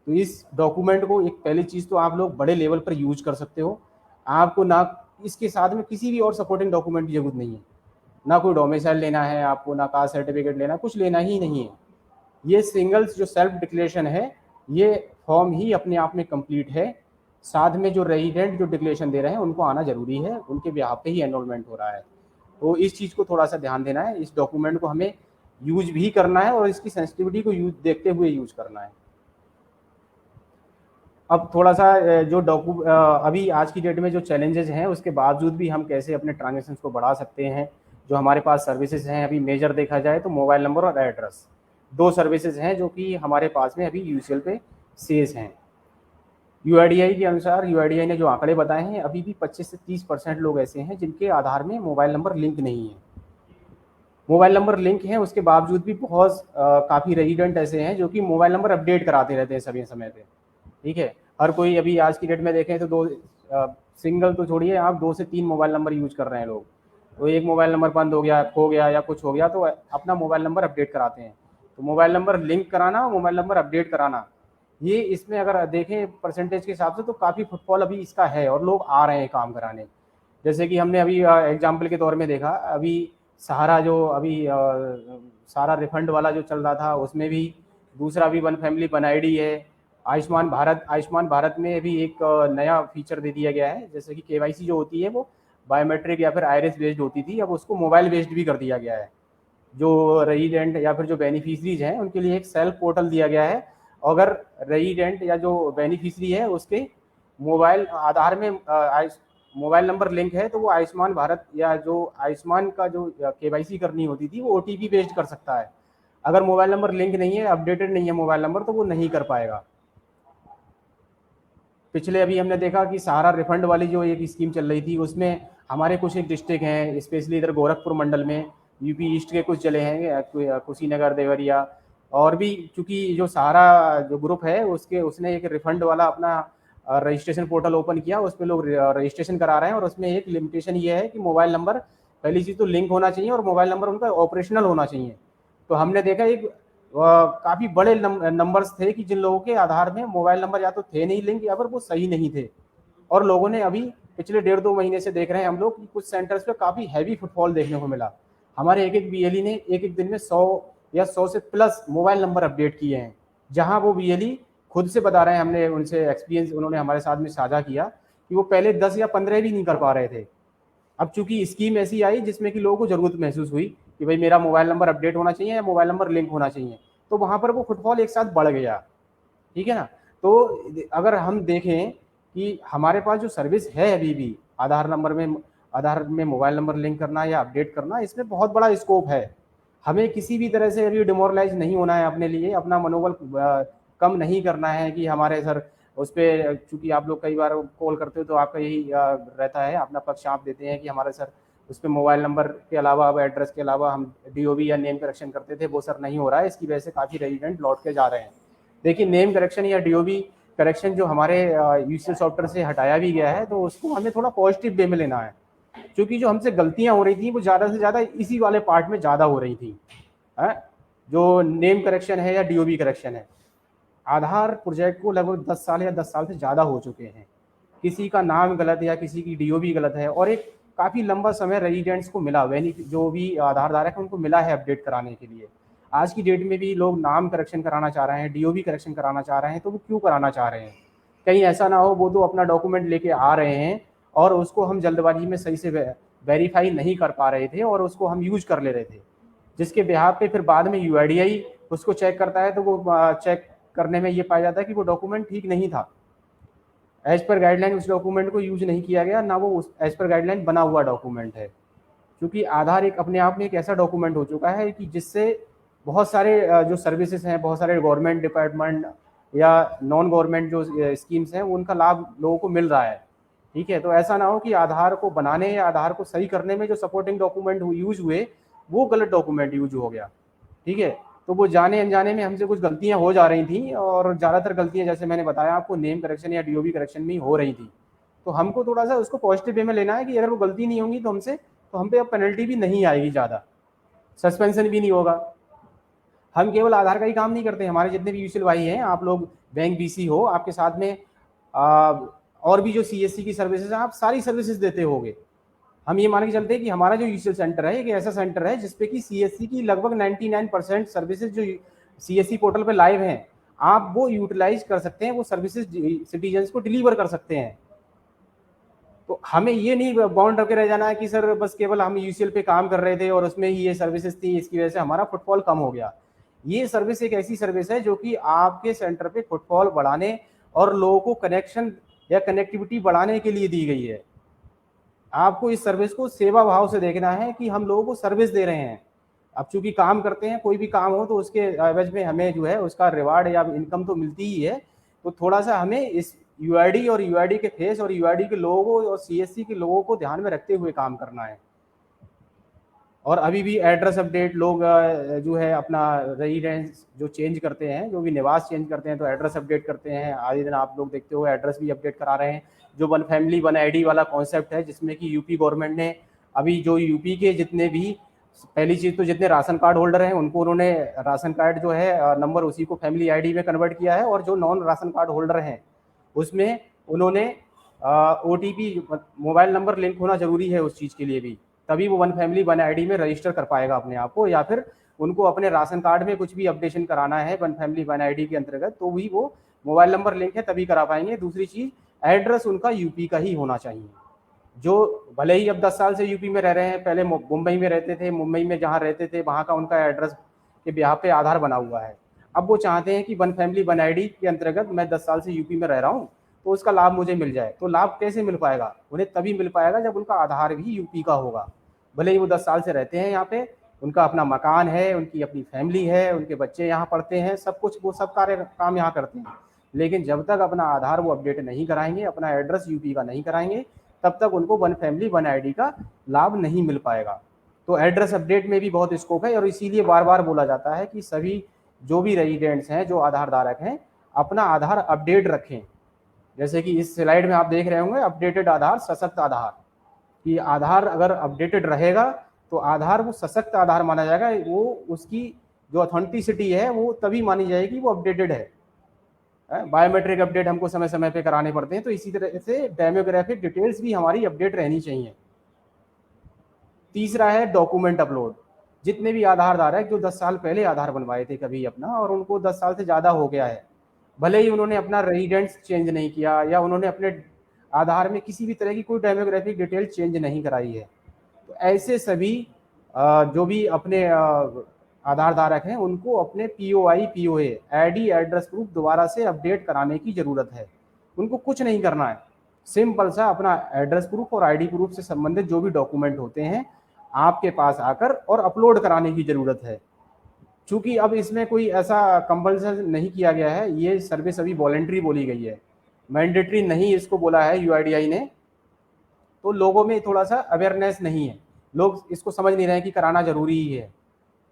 तो इस डॉक्यूमेंट को एक पहली चीज़ तो आप लोग बड़े लेवल पर यूज कर सकते हो, आपको ना इसके साथ में किसी भी और सपोर्टिंग डॉक्यूमेंट की जरूरत नहीं है, ना कोई डोमिसाइल लेना है आपको, ना कास्ट सर्टिफिकेट लेना, कुछ लेना ही नहीं है। ये सिंगल्स जो सेल्फ डिक्लेरेशन है ये फॉर्म ही अपने आप में कंप्लीट है, साथ में जो रेजिडेंट जो डिक्लेरेशन दे रहे हैं उनको आना जरूरी है, उनके बिहाफ पे ही एनरोलमेंट हो रहा है। तो इस चीज़ को थोड़ा सा ध्यान देना है, इस डॉक्यूमेंट को हमें यूज भी करना है और इसकी सेंसिटिविटी को यूज देखते हुए यूज करना है। अब थोड़ा सा जो अभी आज की डेट में जो चैलेंजेस हैं उसके बावजूद भी हम कैसे अपने ट्रांजेक्शन्स को बढ़ा सकते हैं। जो हमारे पास सर्विसेज हैं अभी मेजर देखा जाए तो मोबाइल नंबर और एड्रेस, दो सर्विसेज हैं जो कि हमारे पास में अभी यूसीएल पे शेष हैं। यूआईडीआई के अनुसार, यूआईडीआई ने जो आंकड़े बताए हैं, अभी भी 25 से 30% लोग ऐसे हैं जिनके आधार में मोबाइल नंबर लिंक नहीं है। मोबाइल नंबर लिंक है उसके बावजूद भी बहुत काफ़ी रेजिडेंट ऐसे हैं जो कि मोबाइल नंबर अपडेट कराते रहते हैं सभी समय पे। ठीक है, हर कोई अभी आज की डेट में देखें तो सिंगल तो छोड़िए, आप 2 से 3 मोबाइल नंबर यूज कर रहे हैं लोग। तो एक मोबाइल नंबर बंद हो गया, खो गया या कुछ हो गया तो अपना मोबाइल नंबर अपडेट कराते हैं। तो मोबाइल नंबर लिंक कराना, मोबाइल नंबर अपडेट कराना, ये इसमें अगर देखें परसेंटेज के हिसाब से तो काफ़ी फुटफॉल अभी इसका है और लोग आ रहे हैं काम कराने। जैसे कि हमने अभी एग्जाम्पल के तौर में देखा, अभी सहारा जो अभी सारा रिफंड वाला जो चल रहा था उसमें भी दूसरा भी वन फैमिली वन आईडी है, आयुष्मान भारत में भी एक नया फीचर दे दिया गया है, जैसे कि केवाईसी जो होती है वो बायोमेट्रिक या फिर आईरिस बेस्ड होती थी, अब उसको मोबाइल बेस्ड भी कर दिया गया है। जो रेजिडेंट या फिर जो बेनिफिशरीज हैं उनके लिए एक सेल्फ पोर्टल दिया गया है। अगर रेजिडेंट या जो बेनिफिशरी है उसके मोबाइल आधार में मोबाइल नंबर लिंक है तो वो आयुष्मान भारत या जो आयुष्मान का जो केवाईसी करनी होती थी वो ओटीपी बेस्ड कर सकता है। अगर मोबाइल नंबर लिंक नहीं है, अपडेटेड नहीं है मोबाइल नंबर, तो वो नहीं कर पाएगा। पिछले अभी हमने देखा कि सहारा रिफंड वाली जो एक स्कीम चल रही थी उसमें हमारे कुछ एक डिस्ट्रिक्ट हैं, स्पेशली इधर गोरखपुर मंडल में यूपी ईस्ट के कुछ जिले हैं, कुशीनगर, देवरिया, और भी चूंकि जो सहारा जो ग्रुप है उसने एक रिफंड वाला अपना रजिस्ट्रेशन पोर्टल ओपन किया, उसमें लोग रजिस्ट्रेशन करा रहे हैं और उसमें एक लिमिटेशन ये है कि मोबाइल नंबर पहली चीज़ तो लिंक होना चाहिए और मोबाइल नंबर उनका ऑपरेशनल होना चाहिए। तो हमने देखा एक काफ़ी बड़े नंबर्स थे कि जिन लोगों के आधार में मोबाइल नंबर या तो थे नहीं लिंक या फिर वो सही नहीं थे, और लोगों ने अभी पिछले 1.5-2 महीने से देख रहे हैं हम लोग कि कुछ सेंटर्स पे काफ़ी हैवी फुटफॉल देखने को मिला। हमारे एक बीएलई ने एक दिन में 100 या 100 से प्लस मोबाइल नंबर अपडेट किए हैं, जहां वो बीएलई खुद से बता रहे हैं, हमने उनसे एक्सपीरियंस उन्होंने हमारे साथ में साझा किया कि वो पहले 10 या 15 भी नहीं कर पा रहे थे। अब चूंकि स्कीम ऐसी आई जिसमें कि लोगों को जरूरत महसूस हुई कि भाई मेरा मोबाइल नंबर अपडेट होना चाहिए या मोबाइल नंबर लिंक होना चाहिए, तो वहां पर वो फुटफॉल एक साथ बढ़ गया। ठीक है ना। तो अगर हम देखें कि हमारे पास जो सर्विस है अभी भी आधार में मोबाइल नंबर लिंक करना या अपडेट करना, इसमें बहुत बड़ा स्कोप है। हमें किसी भी तरह से अभी डिमोरलाइज नहीं होना है, अपने लिए अपना मनोबल कम नहीं करना है कि हमारे सर उस पर, चूंकि आप लोग कई बार कॉल करते हो तो आपका यही रहता है, अपना पक्ष आप देते हैं कि हमारे सर उस पर मोबाइल नंबर के अलावा, अब एड्रेस के अलावा हम डीओबी या नेम करेक्शन करते थे, वो सर नहीं हो रहा है, इसकी वजह से काफ़ी रेजिडेंट लौट के जा रहे हैं। देखिए, नेम करेक्शन या डीओबी करेक्शन जो हमारे यूसीएल सॉफ्टवेयर से हटाया भी गया है, तो उसको हमें थोड़ा पॉजिटिव वे में लेना है, क्योंकि जो हमसे गलतियां हो रही थी वो ज़्यादा से ज़्यादा इसी वाले पार्ट में ज़्यादा हो रही थी, है? जो नेम करेक्शन है या डीओबी करेक्शन है। आधार प्रोजेक्ट को लगभग 10 साल या 10 साल से ज़्यादा हो चुके हैं, किसी का नाम गलत या किसी की डीओबी गलत है, और एक काफ़ी लंबा समय रेजिडेंट्स को मिला, जो भी आधार धारक है उनको मिला है अपडेट कराने के लिए। आज की डेट में भी लोग नाम करेक्शन कराना चाह रहे हैं, डीओबी करेक्शन कराना चाह रहे हैं, तो वो क्यों कराना चाह रहे हैं? कहीं ऐसा ना हो वो तो अपना डॉक्यूमेंट लेके आ रहे हैं और उसको हम जल्दबाजी में सही से वेरीफाई नहीं कर पा रहे थे और उसको हम यूज कर ले रहे थे, जिसके बिहाफ पे फिर बाद में यूआईडीआई उसको चेक करता है, तो वो चेक करने में ये पाया जाता है कि वो डॉक्यूमेंट ठीक नहीं था, एज पर गाइडलाइन उस डॉक्यूमेंट को यूज नहीं किया गया, ना वो एज पर गाइडलाइन बना हुआ डॉक्यूमेंट है। क्योंकि आधार एक अपने आप में एक ऐसा डॉक्यूमेंट हो चुका है कि जिससे बहुत सारे जो सर्विसेज हैं, बहुत सारे गवर्नमेंट डिपार्टमेंट या नॉन गवर्नमेंट जो स्कीम्स हैं उनका लाभ लोगों को मिल रहा है। ठीक है, तो ऐसा ना हो कि आधार को बनाने या आधार को सही करने में जो सपोर्टिंग डॉक्यूमेंट यूज हुए वो गलत डॉक्यूमेंट यूज हो गया। ठीक है, तो वो जाने अनजाने में हमसे कुछ गलतियां हो जा रही थी, और ज़्यादातर गलतियां जैसे मैंने बताया आपको नेम करेक्शन या डीओबी करेक्शन में ही हो रही थी। तो हमको थोड़ा सा उसको पॉजिटिव वे में लेना है कि अगर वो गलती नहीं होंगी तो हम पे अब पेनल्टी भी नहीं आएगी, ज़्यादा सस्पेंशन भी नहीं होगा। हम केवल आधार का ही काम नहीं करते, हमारे जितने भी यूसीएल भाई हैं, आप लोग बैंक बीसी हो, आपके साथ में और भी जो सीएससी की सर्विसेज हैं, आप सारी सर्विसेज देते होगे। हम ये मान के चलते हैं कि हमारा जो यूसीएल सेंटर है एक ऐसा सेंटर है जिसपे कि सीएससी की लगभग 99% सर्विसेज जो सीएससी पोर्टल पे लाइव हैं, आप वो यूटिलाइज कर सकते हैं, वो सर्विसेज सिटीजन्स को डिलीवर कर सकते हैं। तो हमें ये नहीं बाउंड रखे रह जाना है कि सर बस केवल हम यूसीएल पे काम कर रहे थे और उसमें ही ये सर्विसेज थी, इसकी वजह से हमारा फुटफॉल कम हो गया। ये सर्विस एक ऐसी सर्विस है जो कि आपके सेंटर पे फुटफॉल बढ़ाने और लोगों को कनेक्शन या कनेक्टिविटी बढ़ाने के लिए दी गई है। आपको इस सर्विस को सेवा भाव से देखना है कि हम लोगों को सर्विस दे रहे हैं। अब चूंकि काम करते हैं, कोई भी काम हो तो उसके एवज में हमें जो है उसका रिवार्ड या इनकम तो मिलती ही है, तो थोड़ा सा हमें इस यूआईडी और यूआईडी के फेस और यूआईडी के लोगों और सीएससी के लोगों को ध्यान में रखते हुए काम करना है। और अभी भी एड्रेस अपडेट लोग जो है अपना रेजिडेंस जो चेंज करते हैं, जो भी निवास चेंज करते हैं तो एड्रेस अपडेट करते हैं। आए दिन आप लोग देखते हो एड्रेस भी अपडेट करा रहे हैं। जो वन फैमिली वन आईडी वाला कॉन्सेप्ट है, जिसमें कि यूपी गवर्नमेंट ने अभी जो यूपी के जितने भी, पहली चीज़ तो जितने राशन कार्ड होल्डर हैं उनको उन्होंने राशन कार्ड जो है नंबर उसी को फैमिली आईडी में कन्वर्ट किया है, और जो नॉन राशन कार्ड होल्डर हैं उसमें उन्होंने ओटीपी मोबाइल नंबर लिंक होना जरूरी है उस चीज़ के लिए भी, तभी वो वन फैमिली वन आईडी में रजिस्टर कर पाएगा अपने आप को, या फिर उनको अपने राशन कार्ड में कुछ भी अपडेशन कराना है वन फैमिली वन आईडी के अंतर्गत, तो भी वो मोबाइल नंबर लिंक है तभी करा पाएंगे। दूसरी चीज़, एड्रेस उनका यूपी का ही होना चाहिए। जो भले ही अब 10 साल से यूपी में रह रहे हैं, पहले मुंबई में रहते थे, मुंबई में जहाँ रहते थे वहाँ का उनका एड्रेस के ब्याह पे आधार बना हुआ है। अब वो चाहते हैं कि वन फैमिली वन आईडी के अंतर्गत मैं 10 साल से यूपी में रह रहा हूँ, तो उसका लाभ मुझे मिल जाए। तो लाभ कैसे मिल पाएगा? उन्हें तभी मिल पाएगा जब उनका आधार भी यूपी का होगा। भले ही वो 10 साल से रहते हैं यहाँ पे, उनका अपना मकान है, उनकी अपनी फैमिली है, उनके बच्चे यहाँ पढ़ते हैं, सब कुछ, वो सब कार्य काम यहाँ करते हैं, लेकिन जब तक अपना आधार वो अपडेट नहीं कराएंगे, अपना एड्रेस यूपी का नहीं कराएंगे, तब तक उनको वन फैमिली वन आईडी का लाभ नहीं मिल पाएगा। तो एड्रेस अपडेट में भी बहुत स्कोप है, और इसीलिए बार बार बोला जाता है कि सभी जो भी रेजिडेंट्स हैं, जो आधार धारक हैं, अपना आधार अपडेट रखें। जैसे कि इस स्लाइड में आप देख रहे होंगे, अपडेटेड आधार सशक्त आधार, कि आधार अगर अपडेटेड रहेगा तो आधार वो सशक्त आधार माना जाएगा, वो उसकी जो ऑथेंटिसिटी है वो तभी मानी जाएगी वो अपडेटेड है। बायोमेट्रिक अपडेट हमको समय समय पे कराने पड़ते हैं, तो इसी तरह से डेमोग्राफिक डिटेल्स भी हमारी अपडेट रहनी चाहिए। तीसरा है डॉक्यूमेंट अपलोड। जितने भी आधार धारक जो 10 साल पहले आधार बनवाए थे कभी अपना, और उनको 10 साल से ज़्यादा हो गया है, भले ही उन्होंने अपना रेजिडेंस चेंज नहीं किया या उन्होंने अपने आधार में किसी भी तरह की कोई डेमोग्राफिक डिटेल चेंज नहीं कराई है, तो ऐसे सभी जो भी अपने आधार धारक हैं, उनको अपने POI POA ID address proof दोबारा से अपडेट कराने की ज़रूरत है। उनको कुछ नहीं करना है, सिंपल सा अपना एड्रेस प्रूफ और आईडी प्रूफ से संबंधित जो भी डॉक्यूमेंट होते हैं आपके पास आकर और अपलोड कराने की ज़रूरत है। चूँकि अब इसमें कोई ऐसा कंपल्सन नहीं किया गया है, ये सर्विस अभी वॉलेंट्री बोली गई है, मैंडेटरी नहीं इसको बोला है UIDAI ने, तो लोगों में थोड़ा सा अवेयरनेस नहीं है, लोग इसको समझ नहीं रहे हैं कि कराना ज़रूरी ही है।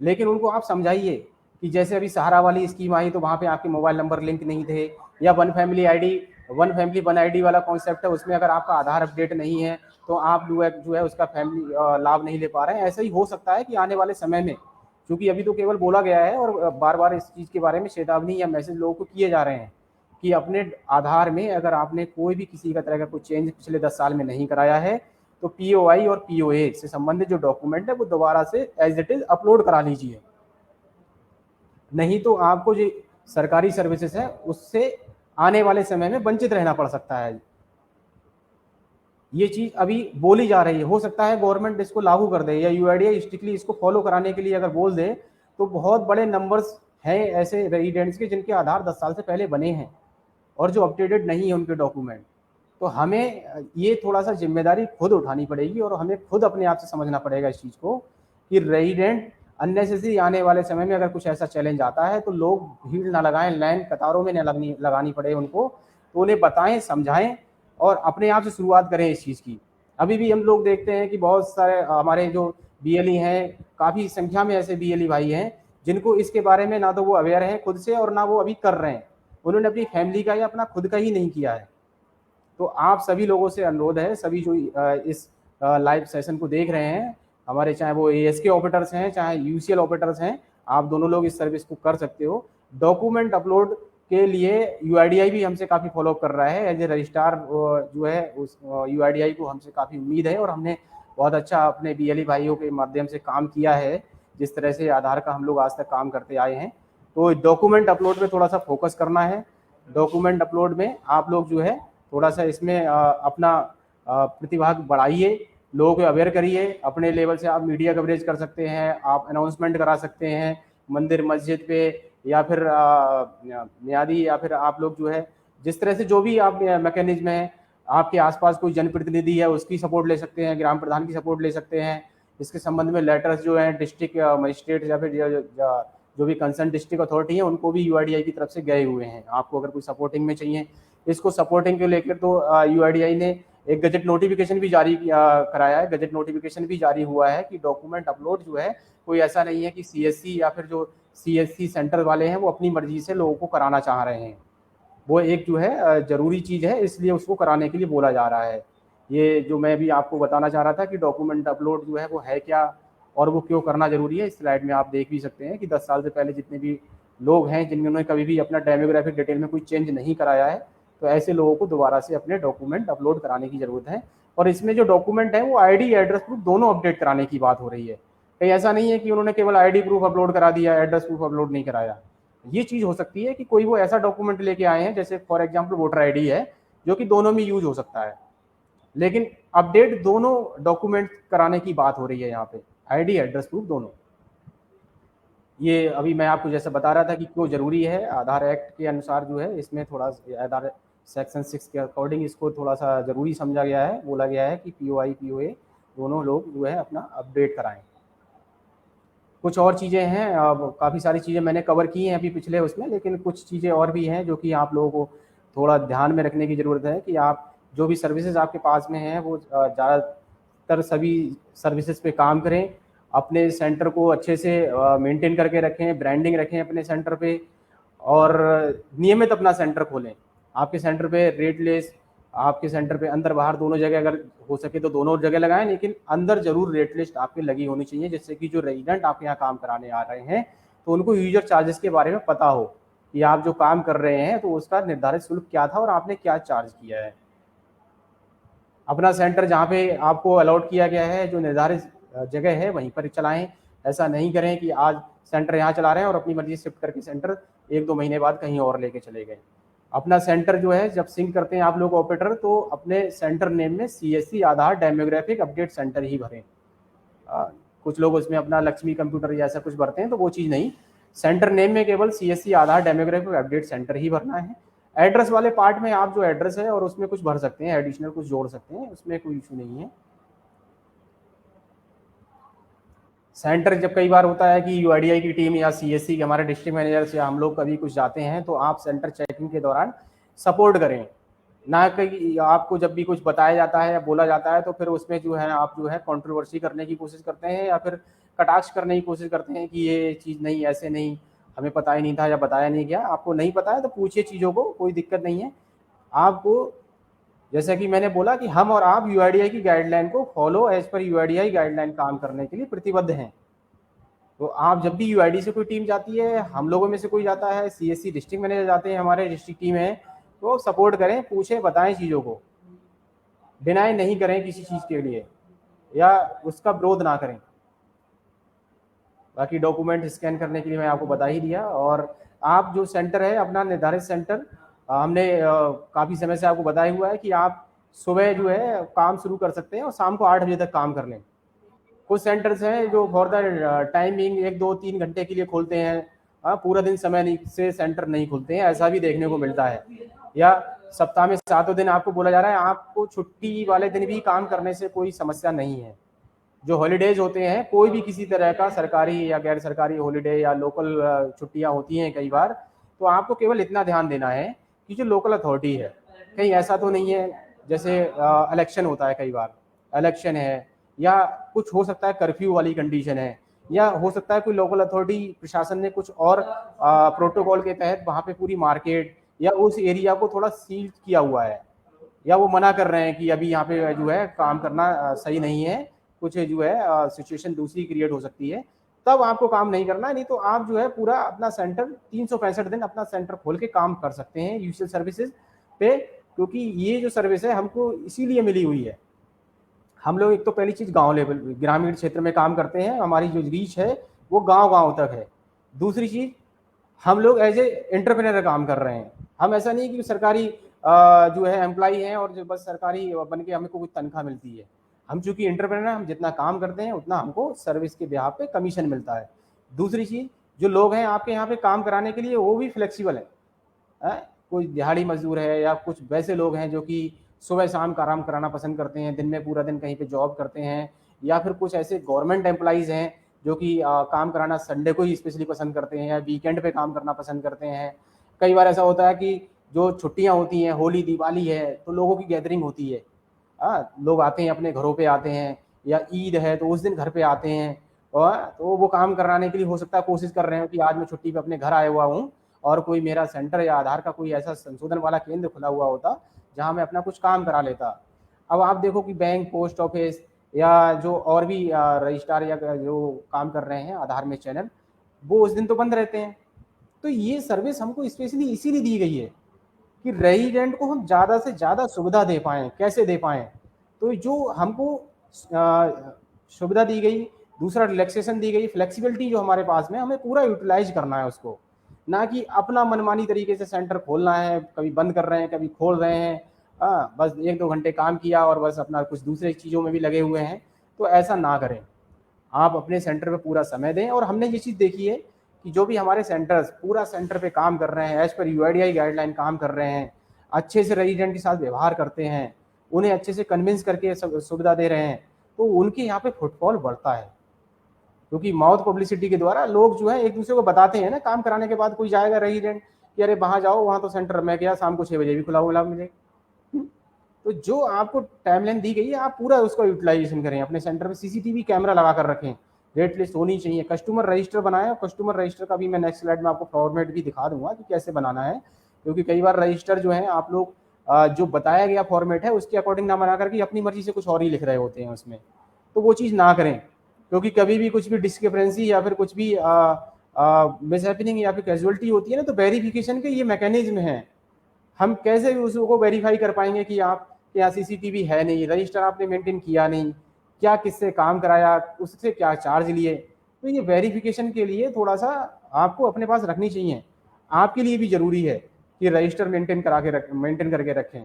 लेकिन उनको आप समझाइए कि जैसे अभी सहारा वाली स्कीम आई तो वहाँ पे आपके मोबाइल नंबर लिंक नहीं थे, या वन फैमिली वन आईडी वाला कॉन्सेप्ट है, उसमें अगर आपका आधार अपडेट नहीं है तो आप जो है उसका फैमिली लाभ नहीं ले पा रहे हैं। ऐसा ही हो सकता है कि आने वाले समय में, क्योंकि अभी तो केवल बोला गया है और बार बार इस चीज़ के बारे में चेतावनी या मैसेज लोगों को किए जा रहे हैं कि अपने आधार में अगर आपने कोई भी किसी का तरह का कोई चेंज पिछले 10 साल में नहीं कराया है, तो POI और POA से संबंधित जो डॉक्यूमेंट है वो दोबारा से एज इट इज अपलोड करा लीजिए। नहीं तो आपको जो सरकारी सर्विसेज है उससे आने वाले समय में वंचित रहना पड़ सकता है। ये चीज अभी बोली जा रही है, हो सकता है गवर्नमेंट इसको लागू कर दे या UIDAI स्ट्रिक्टली इसको फॉलो कराने के लिए अगर बोल दे, तो बहुत बड़े नंबर्स हैं ऐसे रेजिडेंट्स के जिनके आधार 10 साल से पहले बने हैं और जो अपडेटेड नहीं है उनके डॉक्यूमेंट। तो हमें ये थोड़ा सा जिम्मेदारी खुद उठानी पड़ेगी और हमें खुद अपने आप से समझना पड़ेगा इस चीज़ को कि रेजिडेंट अननेसेसरी आने वाले समय में अगर कुछ ऐसा चैलेंज आता है तो लोग भीड़ ना लगाएं, लाइन कतारों में ना लगानी पड़े उनको, तो उन्हें बताएं, समझाएं और अपने आप से शुरुआत करें इस चीज़ की। अभी भी हम लोग देखते हैं कि बहुत सारे हमारे जो BLE हैं, काफ़ी संख्या में ऐसे BLE भाई हैं जिनको इसके बारे में ना तो वो अवेयर हैं खुद से और ना वो अभी कर रहे हैं, उन्होंने अपनी फैमिली का या अपना खुद का ही नहीं किया है। तो आप सभी लोगों से अनुरोध है, सभी जो इस लाइव सेशन को देख रहे हैं, हमारे चाहे वो ASK ऑपरेटर्स हैं चाहे UCL ऑपरेटर्स हैं, आप दोनों लोग इस सर्विस को कर सकते हो। डॉक्यूमेंट अपलोड के लिए UIDAI भी हमसे काफ़ी फॉलोअप कर रहा है, एज ए रजिस्ट्रार जो है उस UIDAI को हमसे काफ़ी उम्मीद है और हमने बहुत अच्छा अपने BLE भाइयों के माध्यम से काम किया है, जिस तरह से आधार का हम लोग आज तक काम करते आए हैं। तो डॉक्यूमेंट अपलोड में थोड़ा सा फोकस करना है। डॉक्यूमेंट अपलोड में आप लोग जो है थोड़ा सा इसमें अपना प्रतिभाग बढ़ाइए, लोगों को अवेयर करिए। अपने लेवल से आप मीडिया कवरेज कर सकते हैं, आप अनाउंसमेंट करा सकते हैं मंदिर मस्जिद पे, या फिर मियादी, या फिर आप लोग जो है जिस तरह से जो भी आप मैकेनिज्म है, आपके आसपास कोई जनप्रतिनिधि है उसकी सपोर्ट ले सकते हैं, ग्राम प्रधान की सपोर्ट ले सकते हैं। इसके संबंध में लेटर्स जो हैं डिस्ट्रिक्ट मजिस्ट्रेट या फिर जो भी कंसर्न डिस्ट्रिक्ट अथॉरिटी है उनको भी UIDAI की तरफ से गए हुए हैं। आपको अगर कोई सपोर्टिंग में चाहिए, इसको सपोर्टिंग को लेकर तो UIDAI ने एक गजट नोटिफिकेशन भी जारी कराया है, गजट नोटिफिकेशन भी जारी हुआ है कि डॉक्यूमेंट अपलोड जो है कोई ऐसा नहीं है कि CSC या फिर जो CSC सेंटर वाले हैं वो अपनी मर्जी से लोगों को कराना चाह रहे हैं। वो एक जो है ज़रूरी चीज़ है, इसलिए उसको कराने के लिए बोला जा रहा है। ये जो मैं भी आपको बताना चाह रहा था कि डॉक्यूमेंट अपलोड जो है वो है क्या और वो क्यों करना ज़रूरी है, इस स्लाइड में आप देख भी सकते हैं कि 10 साल से पहले जितने भी लोग हैं जिन्होंने कभी भी अपना डेमोग्राफिक डिटेल में कोई चेंज नहीं कराया है, तो ऐसे लोगों को दोबारा से अपने डॉक्यूमेंट अपलोड कराने की ज़रूरत है। और इसमें जो डॉक्यूमेंट है वो आईडी एड्रेस प्रूफ दोनों अपडेट कराने की बात हो रही है। कहीं ऐसा नहीं है कि उन्होंने केवल आईडी प्रूफ अपलोड करा दिया, एड्रेस प्रूफ अपलोड नहीं कराया। ये चीज़ हो सकती है कि कोई वो ऐसा डॉक्यूमेंट लेके आए हैं, जैसे फॉर एग्जांपल वोटर आईडी है, जो कि दोनों में यूज हो सकता है, लेकिन अपडेट दोनों डॉक्यूमेंट कराने की बात हो रही है यहाँ पे, आईडी एड्रेस प्रूफ दोनों। ये अभी मैं आपको जैसे बता रहा था कि क्यों ज़रूरी है, आधार एक्ट के अनुसार जो है इसमें थोड़ा आधार सेक्शन 6 के अकॉर्डिंग इसको थोड़ा सा ज़रूरी समझा गया है, बोला गया है कि पीओआई पीओए दोनों लोग जो है अपना अपडेट कराएं। कुछ और चीज़ें हैं, अब काफ़ी सारी चीज़ें मैंने कवर की हैं अभी पिछले उसमें, लेकिन कुछ चीज़ें और भी हैं जो कि आप लोगों को थोड़ा ध्यान में रखने की ज़रूरत है कि आप जो भी सर्विसेज आपके पास में हैं वो ज़्यादातर सभी सर्विसेज पे काम करें, अपने सेंटर को अच्छे से मेंटेन करके रखें, ब्रांडिंग रखें अपने सेंटर पे, और नियमित अपना सेंटर खोलें। आपके सेंटर पे रेट लेस, आपके सेंटर पे अंदर बाहर दोनों जगह अगर हो सके तो दोनों जगह लगाएं, लेकिन अंदर जरूर रेट लिस्ट आपकी लगी होनी चाहिए, जिससे कि जो रेजिडेंट आपके यहाँ काम कराने आ रहे हैं तो उनको यूजर चार्जेस के बारे में पता हो कि आप जो काम कर रहे हैं तो उसका निर्धारित शुल्क क्या था और आपने क्या चार्ज किया है। अपना सेंटर जहाँ पे आपको अलॉट किया गया है, जो निर्धारित जगह है वहीं पर चलाएं। ऐसा नहीं करें कि आज सेंटर यहाँ चला रहे हैं और अपनी मर्जी शिफ्ट करके सेंटर 1-2 महीने बाद कहीं और लेके चले गए। अपना सेंटर जो है जब सिंक करते हैं आप लोग ऑपरेटर, तो अपने सेंटर नेम में CSC आधार डेमोग्राफिक अपडेट सेंटर ही भरें। कुछ लोग उसमें अपना लक्ष्मी कंप्यूटर या ऐसा कुछ भरते हैं, तो वो चीज़ नहीं, सेंटर नेम में केवल CSC आधार डेमोग्राफिक अपडेट सेंटर ही भरना है। एड्रेस वाले पार्ट में आप जो एड्रेस है और उसमें कुछ भर सकते हैं, एडिशनल कुछ जोड़ सकते हैं, उसमें कोई इशू नहीं है। सेंटर जब कई बार होता है कि UIDI की टीम या CSC के हमारे डिस्ट्रिक्ट मैनेजर से हम लोग कभी कुछ जाते हैं, तो आप सेंटर चेकिंग के दौरान सपोर्ट करें, ना कि आपको जब भी कुछ बताया जाता है या बोला जाता है तो फिर उसमें जो है आप जो है कंट्रोवर्सी करने की कोशिश करते हैं या फिर कटाक्ष करने की कोशिश करते हैं कि ये चीज़ नहीं, ऐसे नहीं, हमें पता ही नहीं था या बताया नहीं गया। आपको नहीं पता है तो पूछिए चीज़ों को, कोई दिक्कत नहीं है। आपको जैसा कि मैंने बोला कि हम और आप UIDI की गाइडलाइन को follow as per UIDI guideline काम करने के लिए प्रतिबद्ध हैं। तो आप जब भी UID से कोई टीम जाती है, हम लोगों में से कोई जाता है, CSC डिस्ट्रिक्ट मैनेजर जाते हैं, हमारे डिस्ट्रिक्ट टीम है, तो सपोर्ट करें, पूछें, बताएं चीज़ों को, डिनाई नहीं करें किसी चीज़ के लिए या उसका विरोध ना करें। बाकी डॉक्यूमेंट स्कैन करने के लिए मैं आपको बता ही दिया। और आप जो सेंटर है अपना निर्धारित सेंटर, हमने काफ़ी समय से आपको बताया हुआ है कि आप सुबह जो है काम शुरू कर सकते हैं और शाम को 8 बजे तक काम कर लें। कुछ सेंटर्स हैं जो फॉर द टाइमिंग 1-2-3 घंटे के लिए खोलते हैं, पूरा दिन समय नहीं से सेंटर नहीं खुलते हैं, ऐसा भी देखने को मिलता है। या सप्ताह में 7 दिन आपको बोला जा रहा है, आपको छुट्टी वाले दिन भी काम करने से कोई समस्या नहीं है। जो हॉलीडेज होते हैं, कोई भी किसी तरह का सरकारी या गैर सरकारी हॉलीडे या लोकल छुट्टियां होती हैं कई बार, तो आपको केवल इतना ध्यान देना है कि जो लोकल अथॉरिटी है, कहीं ऐसा तो नहीं है जैसे इलेक्शन होता है, कई बार इलेक्शन है या कुछ हो सकता है कर्फ्यू वाली कंडीशन है, या हो सकता है कोई लोकल अथॉरिटी प्रशासन ने कुछ और प्रोटोकॉल के तहत वहाँ पे पूरी मार्केट या उस एरिया को थोड़ा सील किया हुआ है, या वो मना कर रहे हैं कि अभी यहाँ पे जो है काम करना सही नहीं है, कुछ जो है सिचुएशन दूसरी क्रिएट हो सकती है, तब आपको काम नहीं करना है। नहीं तो आप जो है पूरा अपना सेंटर 365 दिन अपना सेंटर खोल के काम कर सकते हैं यूजुअल सर्विसेज पे, क्योंकि ये जो सर्विस है हमको इसीलिए मिली हुई है। हम लोग एक तो पहली चीज़ गांव लेवल ग्रामीण क्षेत्र में काम करते हैं, हमारी जो रीच है वो गांव-गांव तक है। दूसरी चीज़, हम लोग एज ए एंटरप्रेन्योर काम कर रहे हैं। हम ऐसा नहीं कि सरकारी जो है एम्प्लॉई हैं और जो बस सरकारी बन के हमें को कुछ तनख्वाह मिलती है। हम चूंकि एंटरप्रेन्योर, हम जितना काम करते हैं उतना हमको सर्विस के बिहाफ पे कमीशन मिलता है। दूसरी चीज़, जो लोग हैं आपके यहाँ पे काम कराने के लिए वो भी फ्लेक्सिबल है। कोई दिहाड़ी मजदूर है या कुछ वैसे लोग हैं जो कि सुबह शाम का आराम कराना पसंद करते हैं, दिन में पूरा दिन कहीं पे जॉब करते हैं, या फिर कुछ ऐसे गवर्नमेंट एम्प्लॉइज़ हैं जो कि काम कराना संडे को ही स्पेशली पसंद करते हैं या वीकेंड पे काम करना पसंद करते हैं। कई बार ऐसा होता है कि जो छुट्टियां होती हैं, होली दिवाली है, तो लोगों की गैदरिंग होती है, लोग आते हैं अपने घरों पे आते हैं, या ईद है तो उस दिन घर पे आते हैं, और तो वो काम कराने के लिए हो सकता है कोशिश कर रहे हो कि आज मैं छुट्टी पे अपने घर आया हुआ हूँ और कोई मेरा सेंटर या आधार का कोई ऐसा संशोधन वाला केंद्र खुला हुआ होता जहाँ मैं अपना कुछ काम करा लेता। अब आप देखो कि बैंक, पोस्ट ऑफिस या जो और भी रजिस्ट्रार या जो काम कर रहे हैं आधार में चैनल, वो उस दिन तो बंद रहते हैं। तो ये सर्विस हमको स्पेशली इसीलिए दी गई है कि रेजिडेंट को हम ज़्यादा से ज़्यादा सुविधा दे पाएँ। कैसे दे पाएँ? तो जो हमको सुविधा दी गई, दूसरा रिलैक्सेशन दी गई, फ्लेक्सिबिलिटी जो हमारे पास में, हमें पूरा यूटिलाइज करना है उसको। ना कि अपना मनमानी तरीके से सेंटर खोलना है, कभी बंद कर रहे हैं, कभी खोल रहे हैं। बस 1-2 घंटे काम किया और बस अपना कुछ दूसरे चीज़ों में भी लगे हुए हैं, तो ऐसा ना करें। आप अपने सेंटर पे पूरा समय दें। और हमने ये चीज़ देखी है कि जो भी हमारे सेंटर्स पूरा सेंटर पे काम कर रहे हैं, एज पर यूआईडीआई गाइडलाइन काम कर रहे हैं, अच्छे से रेजिडेंट के साथ व्यवहार करते हैं, उन्हें अच्छे से कन्विंस करके सुविधा दे रहे हैं, तो उनके यहाँ पे फुटफॉल बढ़ता है। क्योंकि माउथ पब्लिसिटी के द्वारा लोग जो है एक दूसरे को बताते हैं ना, काम कराने के बाद कोई जाएगा रेजिडेंट कि अरे वहाँ जाओ, वहाँ तो सेंटर मैं गया शाम को 6 बजे भी खुला हुआ मिलेगा। तो जो आपको टाइमलाइन दी गई है, आप पूरा उसका यूटिलाइजेशन करें। अपने सेंटर में सीसीटीवी कैमरा लगा कर रखें, रेट लिस्ट होनी चाहिए, कस्टमर रजिस्टर बनाएं। कस्टमर रजिस्टर का भी मैं नेक्स्ट स्लाइड में आपको फॉर्मेट भी दिखा दूंगा कि कैसे बनाना है, क्योंकि कई बार रजिस्टर जो है आप लोग जो बताया गया फॉर्मेट है उसके अकॉर्डिंग ना बना करके अपनी मर्जी से कुछ और ही लिख रहे होते हैं उसमें, तो वो चीज़ ना करें। क्योंकि कभी भी कुछ भी डिस्क्रिपेंसी या फिर कुछ भी मिसहैपनिंग या फिर कैजुअलिटी होती है ना, तो वेरिफिकेशन के ये मैकेनिज्म है। हम कैसे भी उसको वेरीफाई कर पाएंगे कि आप के यहाँ सीसीटीवी है नहीं, रजिस्टर आपने मेंटेन किया नहीं, क्या किससे काम कराया, उससे क्या चार्ज लिए। तो ये वेरिफिकेशन के लिए थोड़ा सा आपको अपने पास रखनी चाहिए। आपके लिए भी जरूरी है कि रजिस्टर मेंटेन करके रखें।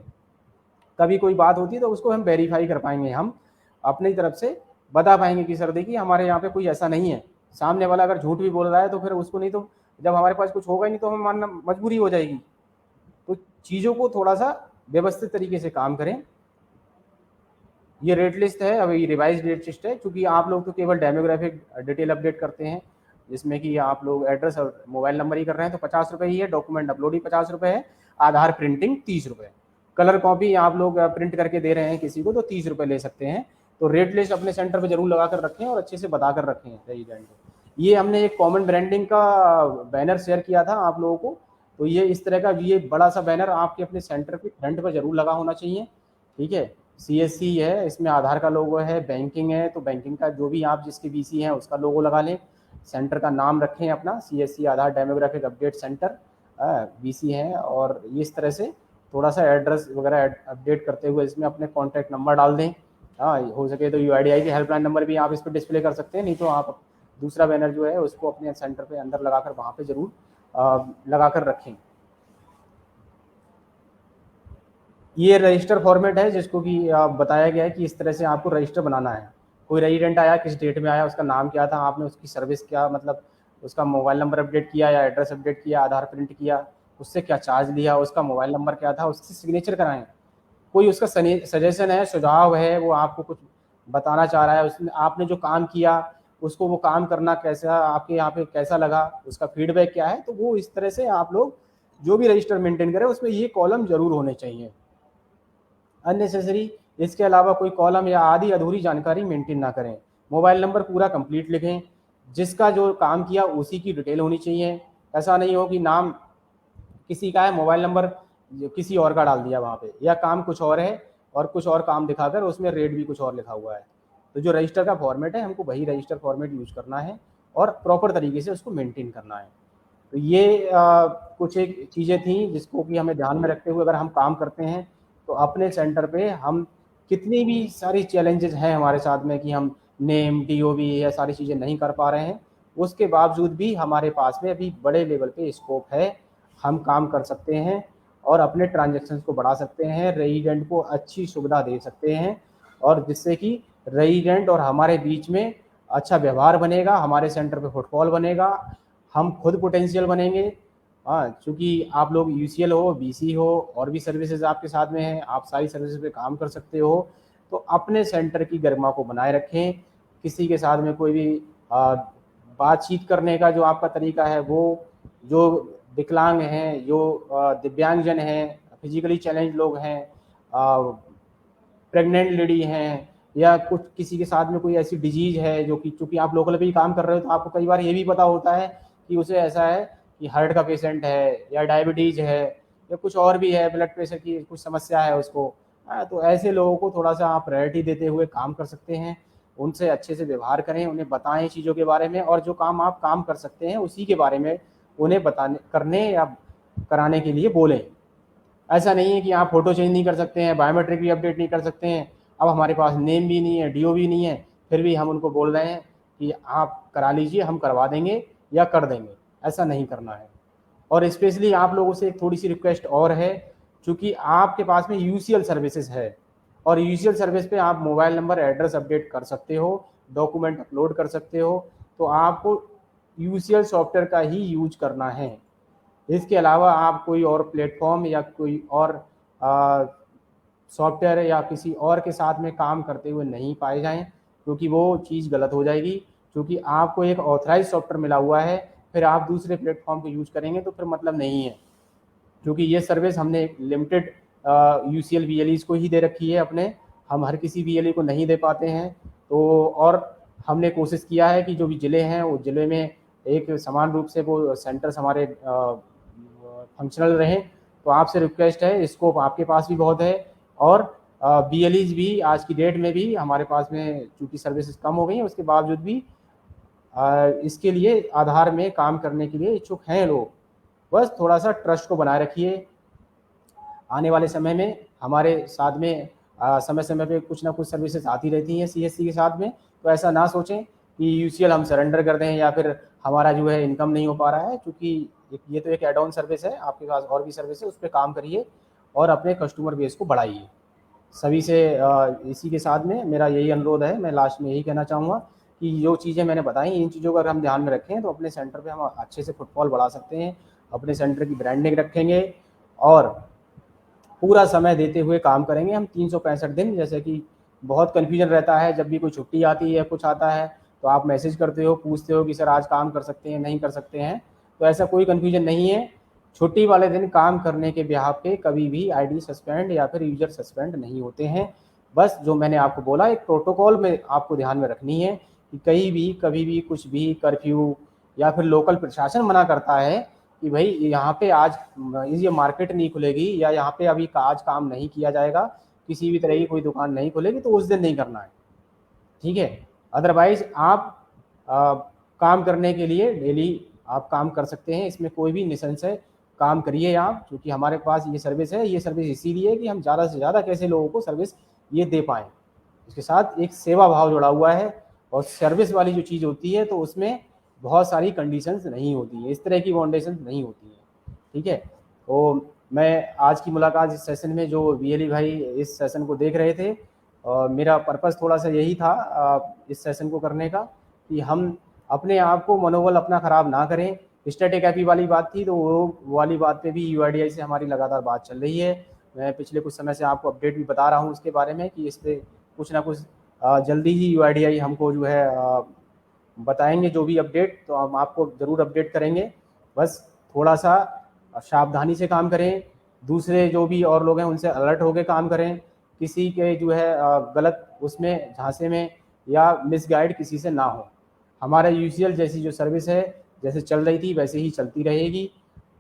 कभी कोई बात होती है तो उसको हम वेरीफाई कर पाएंगे, हम अपनी तरफ से बता पाएंगे कि सर देखिए हमारे यहाँ पे कोई ऐसा नहीं है। सामने वाला अगर झूठ भी बोल रहा है तो फिर उसको नहीं, तो जब हमारे पास कुछ होगा ही नहीं तो हमें मानना मजबूरी हो जाएगी। तो चीज़ों को थोड़ा सा व्यवस्थित तरीके से काम करें। ये रेट लिस्ट है, अभी रिवाइज रेट लिस्ट है, क्योंकि आप लोग तो केवल डेमोग्राफिक डिटेल अपडेट करते हैं, जिसमें कि आप लोग एड्रेस और मोबाइल नंबर ही कर रहे हैं, तो 50 रुपये ही है। डॉक्यूमेंट अपलोड ही 50 रुपये है। आधार प्रिंटिंग 30 रुपये। कलर कॉपी आप लोग प्रिंट करके दे रहे हैं किसी को तो 30 रुपये ले सकते हैं। तो रेट लिस्ट अपने सेंटर पर जरूर लगा कर रखें और अच्छे से बता कर रखें रेजिडेंट को। ये हमने एक कॉमन ब्रांडिंग का बैनर शेयर किया था आप लोगों को, तो ये इस तरह का ये बड़ा सा बैनर आपके अपने सेंटर के फ्रंट पर जरूर लगा होना चाहिए। ठीक है, सीएससी है, इसमें आधार का लोगो है, बैंकिंग है तो बैंकिंग का जो भी आप जिसके बीसी हैं उसका लोगो लगा लें। सेंटर का नाम रखें अपना, सीएससी आधार डेमोग्राफिक अपडेट सेंटर बीसी है। और इस तरह से थोड़ा सा एड्रेस वगैरह अपडेट करते हुए इसमें अपने कॉन्टैक्ट नंबर डाल दें। हो सके तो यूआईडीआई की हेल्पलाइन नंबर भी आप इस पर डिस्प्ले कर सकते हैं, नहीं तो आप दूसरा बैनर जो है उसको अपने सेंटर पे अंदर लगाकर वहाँ पे जरूर लगा कर रखें। ये रजिस्टर फॉर्मेट है जिसको कि बताया गया है कि इस तरह से आपको रजिस्टर बनाना है। कोई रेजिडेंट आया, किस डेट में आया, उसका नाम क्या था, आपने उसकी सर्विस क्या, मतलब उसका मोबाइल नंबर अपडेट किया या एड्रेस अपडेट किया, आधार प्रिंट किया, उससे क्या चार्ज लिया, उसका मोबाइल नंबर क्या था, उससे सिग्नेचर कराएं। कोई उसका सजेशन है, सुझाव है, वो आपको कुछ बताना चाह रहा है, उसने आपने जो काम किया उसको वो काम करना कैसा आपके यहाँ पे कैसा लगा, उसका फीडबैक क्या है, तो वो इस तरह से आप लोग जो भी रजिस्टर मेंटेन करें उसमें ये कॉलम जरूर होने चाहिए। अननेसेसरी इसके अलावा कोई कॉलम या आधी अधूरी जानकारी मेंटेन ना करें। मोबाइल नंबर पूरा कंप्लीट लिखें, जिसका जो काम किया उसी की डिटेल होनी चाहिए। ऐसा नहीं हो कि नाम किसी का है, मोबाइल नंबर किसी और का डाल दिया वहाँ पे, या काम कुछ और है और कुछ और काम दिखाकर उसमें रेट भी कुछ और लिखा हुआ है। तो जो रजिस्टर का फॉर्मेट है हमको वही रजिस्टर फॉर्मेट यूज करना है और प्रॉपर तरीके से उसको मेंटेन करना है। तो ये कुछ एक चीज़ें थी जिसको कि हमें ध्यान में रखते हुए अगर हम काम करते हैं तो अपने सेंटर पे हम कितनी भी सारी चैलेंजेस हैं हमारे साथ में कि हम नेम डीओवी या सारी चीज़ें नहीं कर पा रहे हैं, उसके बावजूद भी हमारे पास में अभी बड़े लेवल पे स्कोप है, हम काम कर सकते हैं और अपने ट्रांजैक्शंस को बढ़ा सकते हैं, रेजिडेंट को अच्छी सुविधा दे सकते हैं, और जिससे कि रेजिडेंट और हमारे बीच में अच्छा व्यवहार बनेगा, हमारे सेंटर पे फुटफॉल बनेगा, हम खुद पोटेंशियल बनेंगे। हाँ, चूँकि आप लोग यूसीएल हो, बीसी हो और भी सर्विसेज आपके साथ में हैं, आप सारी सर्विसेज पे काम कर सकते हो, तो अपने सेंटर की गरिमा को बनाए रखें। किसी के साथ में कोई भी बातचीत करने का जो आपका तरीका है, वो जो विकलांग हैं, जो दिव्यांगजन हैं, फिजिकली चैलेंज लोग हैं, प्रेग्नेंट लेडी हैं, या कुछ किसी के साथ में कोई ऐसी डिजीज है जो कि चूँकि आप लोकल भी काम कर रहे हो तो आपको कई बार ये भी पता होता है कि उसे ऐसा है कि हार्ट का पेशेंट है या डायबिटीज है या कुछ और भी है, ब्लड प्रेशर की कुछ समस्या है उसको। तो ऐसे लोगों को थोड़ा सा आप प्रायोरिटी देते हुए काम कर सकते हैं, उनसे अच्छे से व्यवहार करें, उन्हें बताएं चीज़ों के बारे में, और जो काम आप काम कर सकते हैं उसी के बारे में उन्हें बताने करने या कराने के लिए बोलें। ऐसा नहीं है कि आप फोटो चेंज नहीं कर सकते हैं, बायोमेट्रिक भी अपडेट नहीं कर सकते हैं, अब हमारे पास नेम भी नहीं है, डीओ भी नहीं है, फिर भी हम उनको बोल रहे हैं कि आप करा लीजिए, हम करवा देंगे या कर देंगे। ऐसा नहीं करना है। और स्पेशली आप लोगों से एक थोड़ी सी रिक्वेस्ट और है, चूँकि आपके पास में यूसीएल सर्विसेज है और यूसीएल सर्विस पे आप मोबाइल नंबर एड्रेस अपडेट कर सकते हो, डॉक्यूमेंट अपलोड कर सकते हो, तो आपको यूसीएल सॉफ्टवेयर का ही यूज करना है। इसके अलावा आप कोई और प्लेटफॉर्म या कोई और सॉफ्टवेयर या किसी और के साथ में काम करते हुए नहीं पाए जाएं, क्योंकि वो चीज़ गलत हो जाएगी। क्योंकि आपको एक ऑथराइज सॉफ्टवेयर मिला हुआ है, फिर आप दूसरे प्लेटफॉर्म को यूज करेंगे तो फिर मतलब नहीं है, क्योंकि ये सर्विस हमने एक लिमिटेड यूसीएल वीएलईज को ही दे रखी है अपने, हम हर किसी वीएलई को नहीं दे पाते हैं। तो और हमने कोशिश किया है कि जो भी ज़िले हैं वो ज़िले में एक समान रूप से वो सेंटर्स हमारे फंक्शनल रहें। तो आपसे रिक्वेस्ट है, स्कोप आपके पास भी बहुत है और वीएलईज भी आज की डेट में भी हमारे पास में चूँकि सर्विसेज कम हो गई हैं, उसके बावजूद भी इसके लिए आधार में काम करने के लिए इच्छुक हैं लोग। बस थोड़ा सा ट्रस्ट को बनाए रखिए। आने वाले समय में हमारे साथ में समय समय पे कुछ ना कुछ सर्विसेज आती रहती हैं सीएससी के साथ में, तो ऐसा ना सोचें कि यूसीएल हम सरेंडर कर दें या फिर हमारा जो है इनकम नहीं हो पा रहा है, क्योंकि ये तो एक एड ऑन सर्विस है, आपके पास और भी सर्विस है, उस पर काम करिए और अपने कस्टमर बेस को बढ़ाइए। सभी से इसी के साथ में मेरा यही अनुरोध है। मैं लास्ट में यही कहना चाहूँगा कि जो चीज़ें मैंने बताई, इन चीज़ों को अगर हम ध्यान में रखें तो अपने सेंटर पे हम अच्छे से फुटफॉल बढ़ा सकते हैं, अपने सेंटर की ब्रांडिंग रखेंगे और पूरा समय देते हुए काम करेंगे हम 365 दिन। जैसे कि बहुत कन्फ्यूजन रहता है, जब भी कोई छुट्टी आती है, कुछ आता है, तो आप मैसेज करते हो, पूछते हो कि सर आज काम कर सकते हैं, नहीं कर सकते हैं। तो ऐसा कोई कन्फ्यूजन नहीं है। छुट्टी वाले दिन काम करने के बिहाफ पे कभी भी आईडी सस्पेंड या फिर यूजर सस्पेंड नहीं होते हैं। बस जो मैंने आपको बोला, एक प्रोटोकॉल में आपको ध्यान में रखनी है कि कहीं भी कभी भी कुछ भी कर्फ्यू या फिर लोकल प्रशासन मना करता है कि भाई यहाँ पे आज ये मार्केट नहीं खुलेगी या यहाँ पे अभी आज काम नहीं किया जाएगा, किसी भी तरह की कोई दुकान नहीं खुलेगी, तो उस दिन नहीं करना है, ठीक है। अदरवाइज आप काम करने के लिए डेली आप काम कर सकते हैं, इसमें कोई भी निसंशय काम करिए आप, क्योंकि हमारे पास ये सर्विस है। ये सर्विस इसीलिए कि हम ज़्यादा से ज़्यादा कैसे लोगों को सर्विस ये दे पाएँ। इसके साथ एक सेवा भाव जुड़ा हुआ है और सर्विस वाली जो चीज़ होती है तो उसमें बहुत सारी कंडीशंस नहीं होती है, इस तरह की फाउंडेशन नहीं होती है, ठीक है। तो मैं आज की मुलाकात इस सेशन में जो वीएलई भाई इस सेशन को देख रहे थे, मेरा पर्पस थोड़ा सा यही था इस सेशन को करने का कि हम अपने आप को मनोबल अपना ख़राब ना करें। स्टैटिक एपी वाली बात थी, तो वो वाली बात पे भी यूआईडीआई से हमारी लगातार बात चल रही है। मैं पिछले कुछ समय से आपको अपडेट भी बता रहा हूँ उसके बारे में कि इस पर कुछ ना कुछ जल्दी ही यूआईडीआई हमको जो है बताएंगे जो भी अपडेट, तो हम आपको ज़रूर अपडेट करेंगे। बस थोड़ा सा सावधानी से काम करें, दूसरे जो भी और लोग हैं उनसे अलर्ट होकर काम करें, किसी के जो है गलत उसमें झांसे में या मिसगाइड किसी से ना हो। हमारा यूसीएल जैसी जो सर्विस है जैसे चल रही थी वैसे ही चलती रहेगी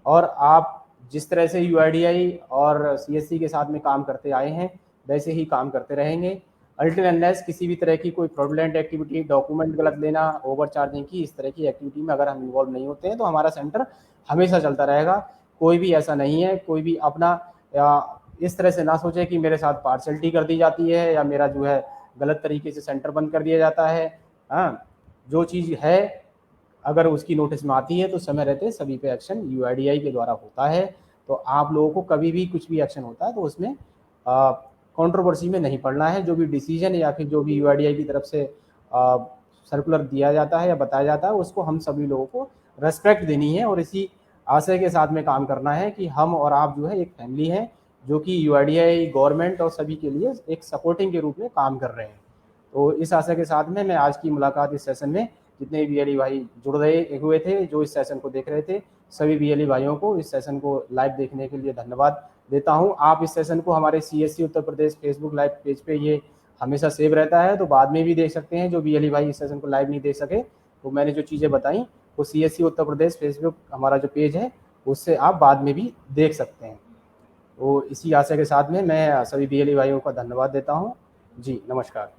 और आप जिस तरह से यूआईडीआई और सीएससी के साथ में काम करते आए हैं वैसे ही काम करते रहेंगे। अल्टिल अनलेस किसी भी तरह की कोई फ्रॉडुलेंट एक्टिविटी, डॉक्यूमेंट गलत लेना, ओवर चार्जिंग की इस तरह की एक्टिविटी में अगर हम इन्वॉल्व नहीं होते हैं तो हमारा सेंटर हमेशा चलता रहेगा। कोई भी ऐसा नहीं है, कोई भी अपना इस तरह से ना सोचे कि मेरे साथ पार्शलिटी कर दी जाती है या मेरा जो है गलत तरीके से सेंटर बंद कर दिया जाता है। हाँ, जो चीज़ है अगर उसकी नोटिस में आती है तो समय रहते सभी पे एक्शन यूआईडीआई के द्वारा होता है। तो आप लोगों को कभी भी कुछ भी एक्शन होता है तो उसमें कंट्रोवर्सी में नहीं पड़ना है। जो भी डिसीजन या फिर जो भी यूआईडीआई की तरफ से सर्कुलर दिया जाता है या बताया जाता है उसको हम सभी लोगों को रेस्पेक्ट देनी है और इसी आशय के साथ में काम करना है कि हम और आप जो है एक फैमिली है जो कि यूआईडीआई, गवर्नमेंट और सभी के लिए एक सपोर्टिंग के रूप में काम कर रहे हैं। तो इस आशय के साथ में मैं आज की मुलाकात इस सेशन में जितने वीएलई भाई जुड़ रहे हुए थे, जो इस सेशन को देख रहे थे, सभी वीएलई भाइयों को इस सेशन को लाइव देखने के लिए धन्यवाद देता हूं। आप इस सेशन को हमारे CSC Uttar Pradesh Facebook live page पे ये हमेशा सेव रहता है, तो बाद में भी देख सकते हैं। जो वीएलई भाई इस सेशन को लाइव नहीं देख सके तो मैंने जो चीज़ें बताई वो सीएससी उत्तर प्रदेश फेसबुक हमारा जो पेज है उससे आप बाद में भी देख सकते हैं। तो इसी आशय के साथ में मैं सभी वीएलई भाइयों का धन्यवाद देता हूँ। जी नमस्कार।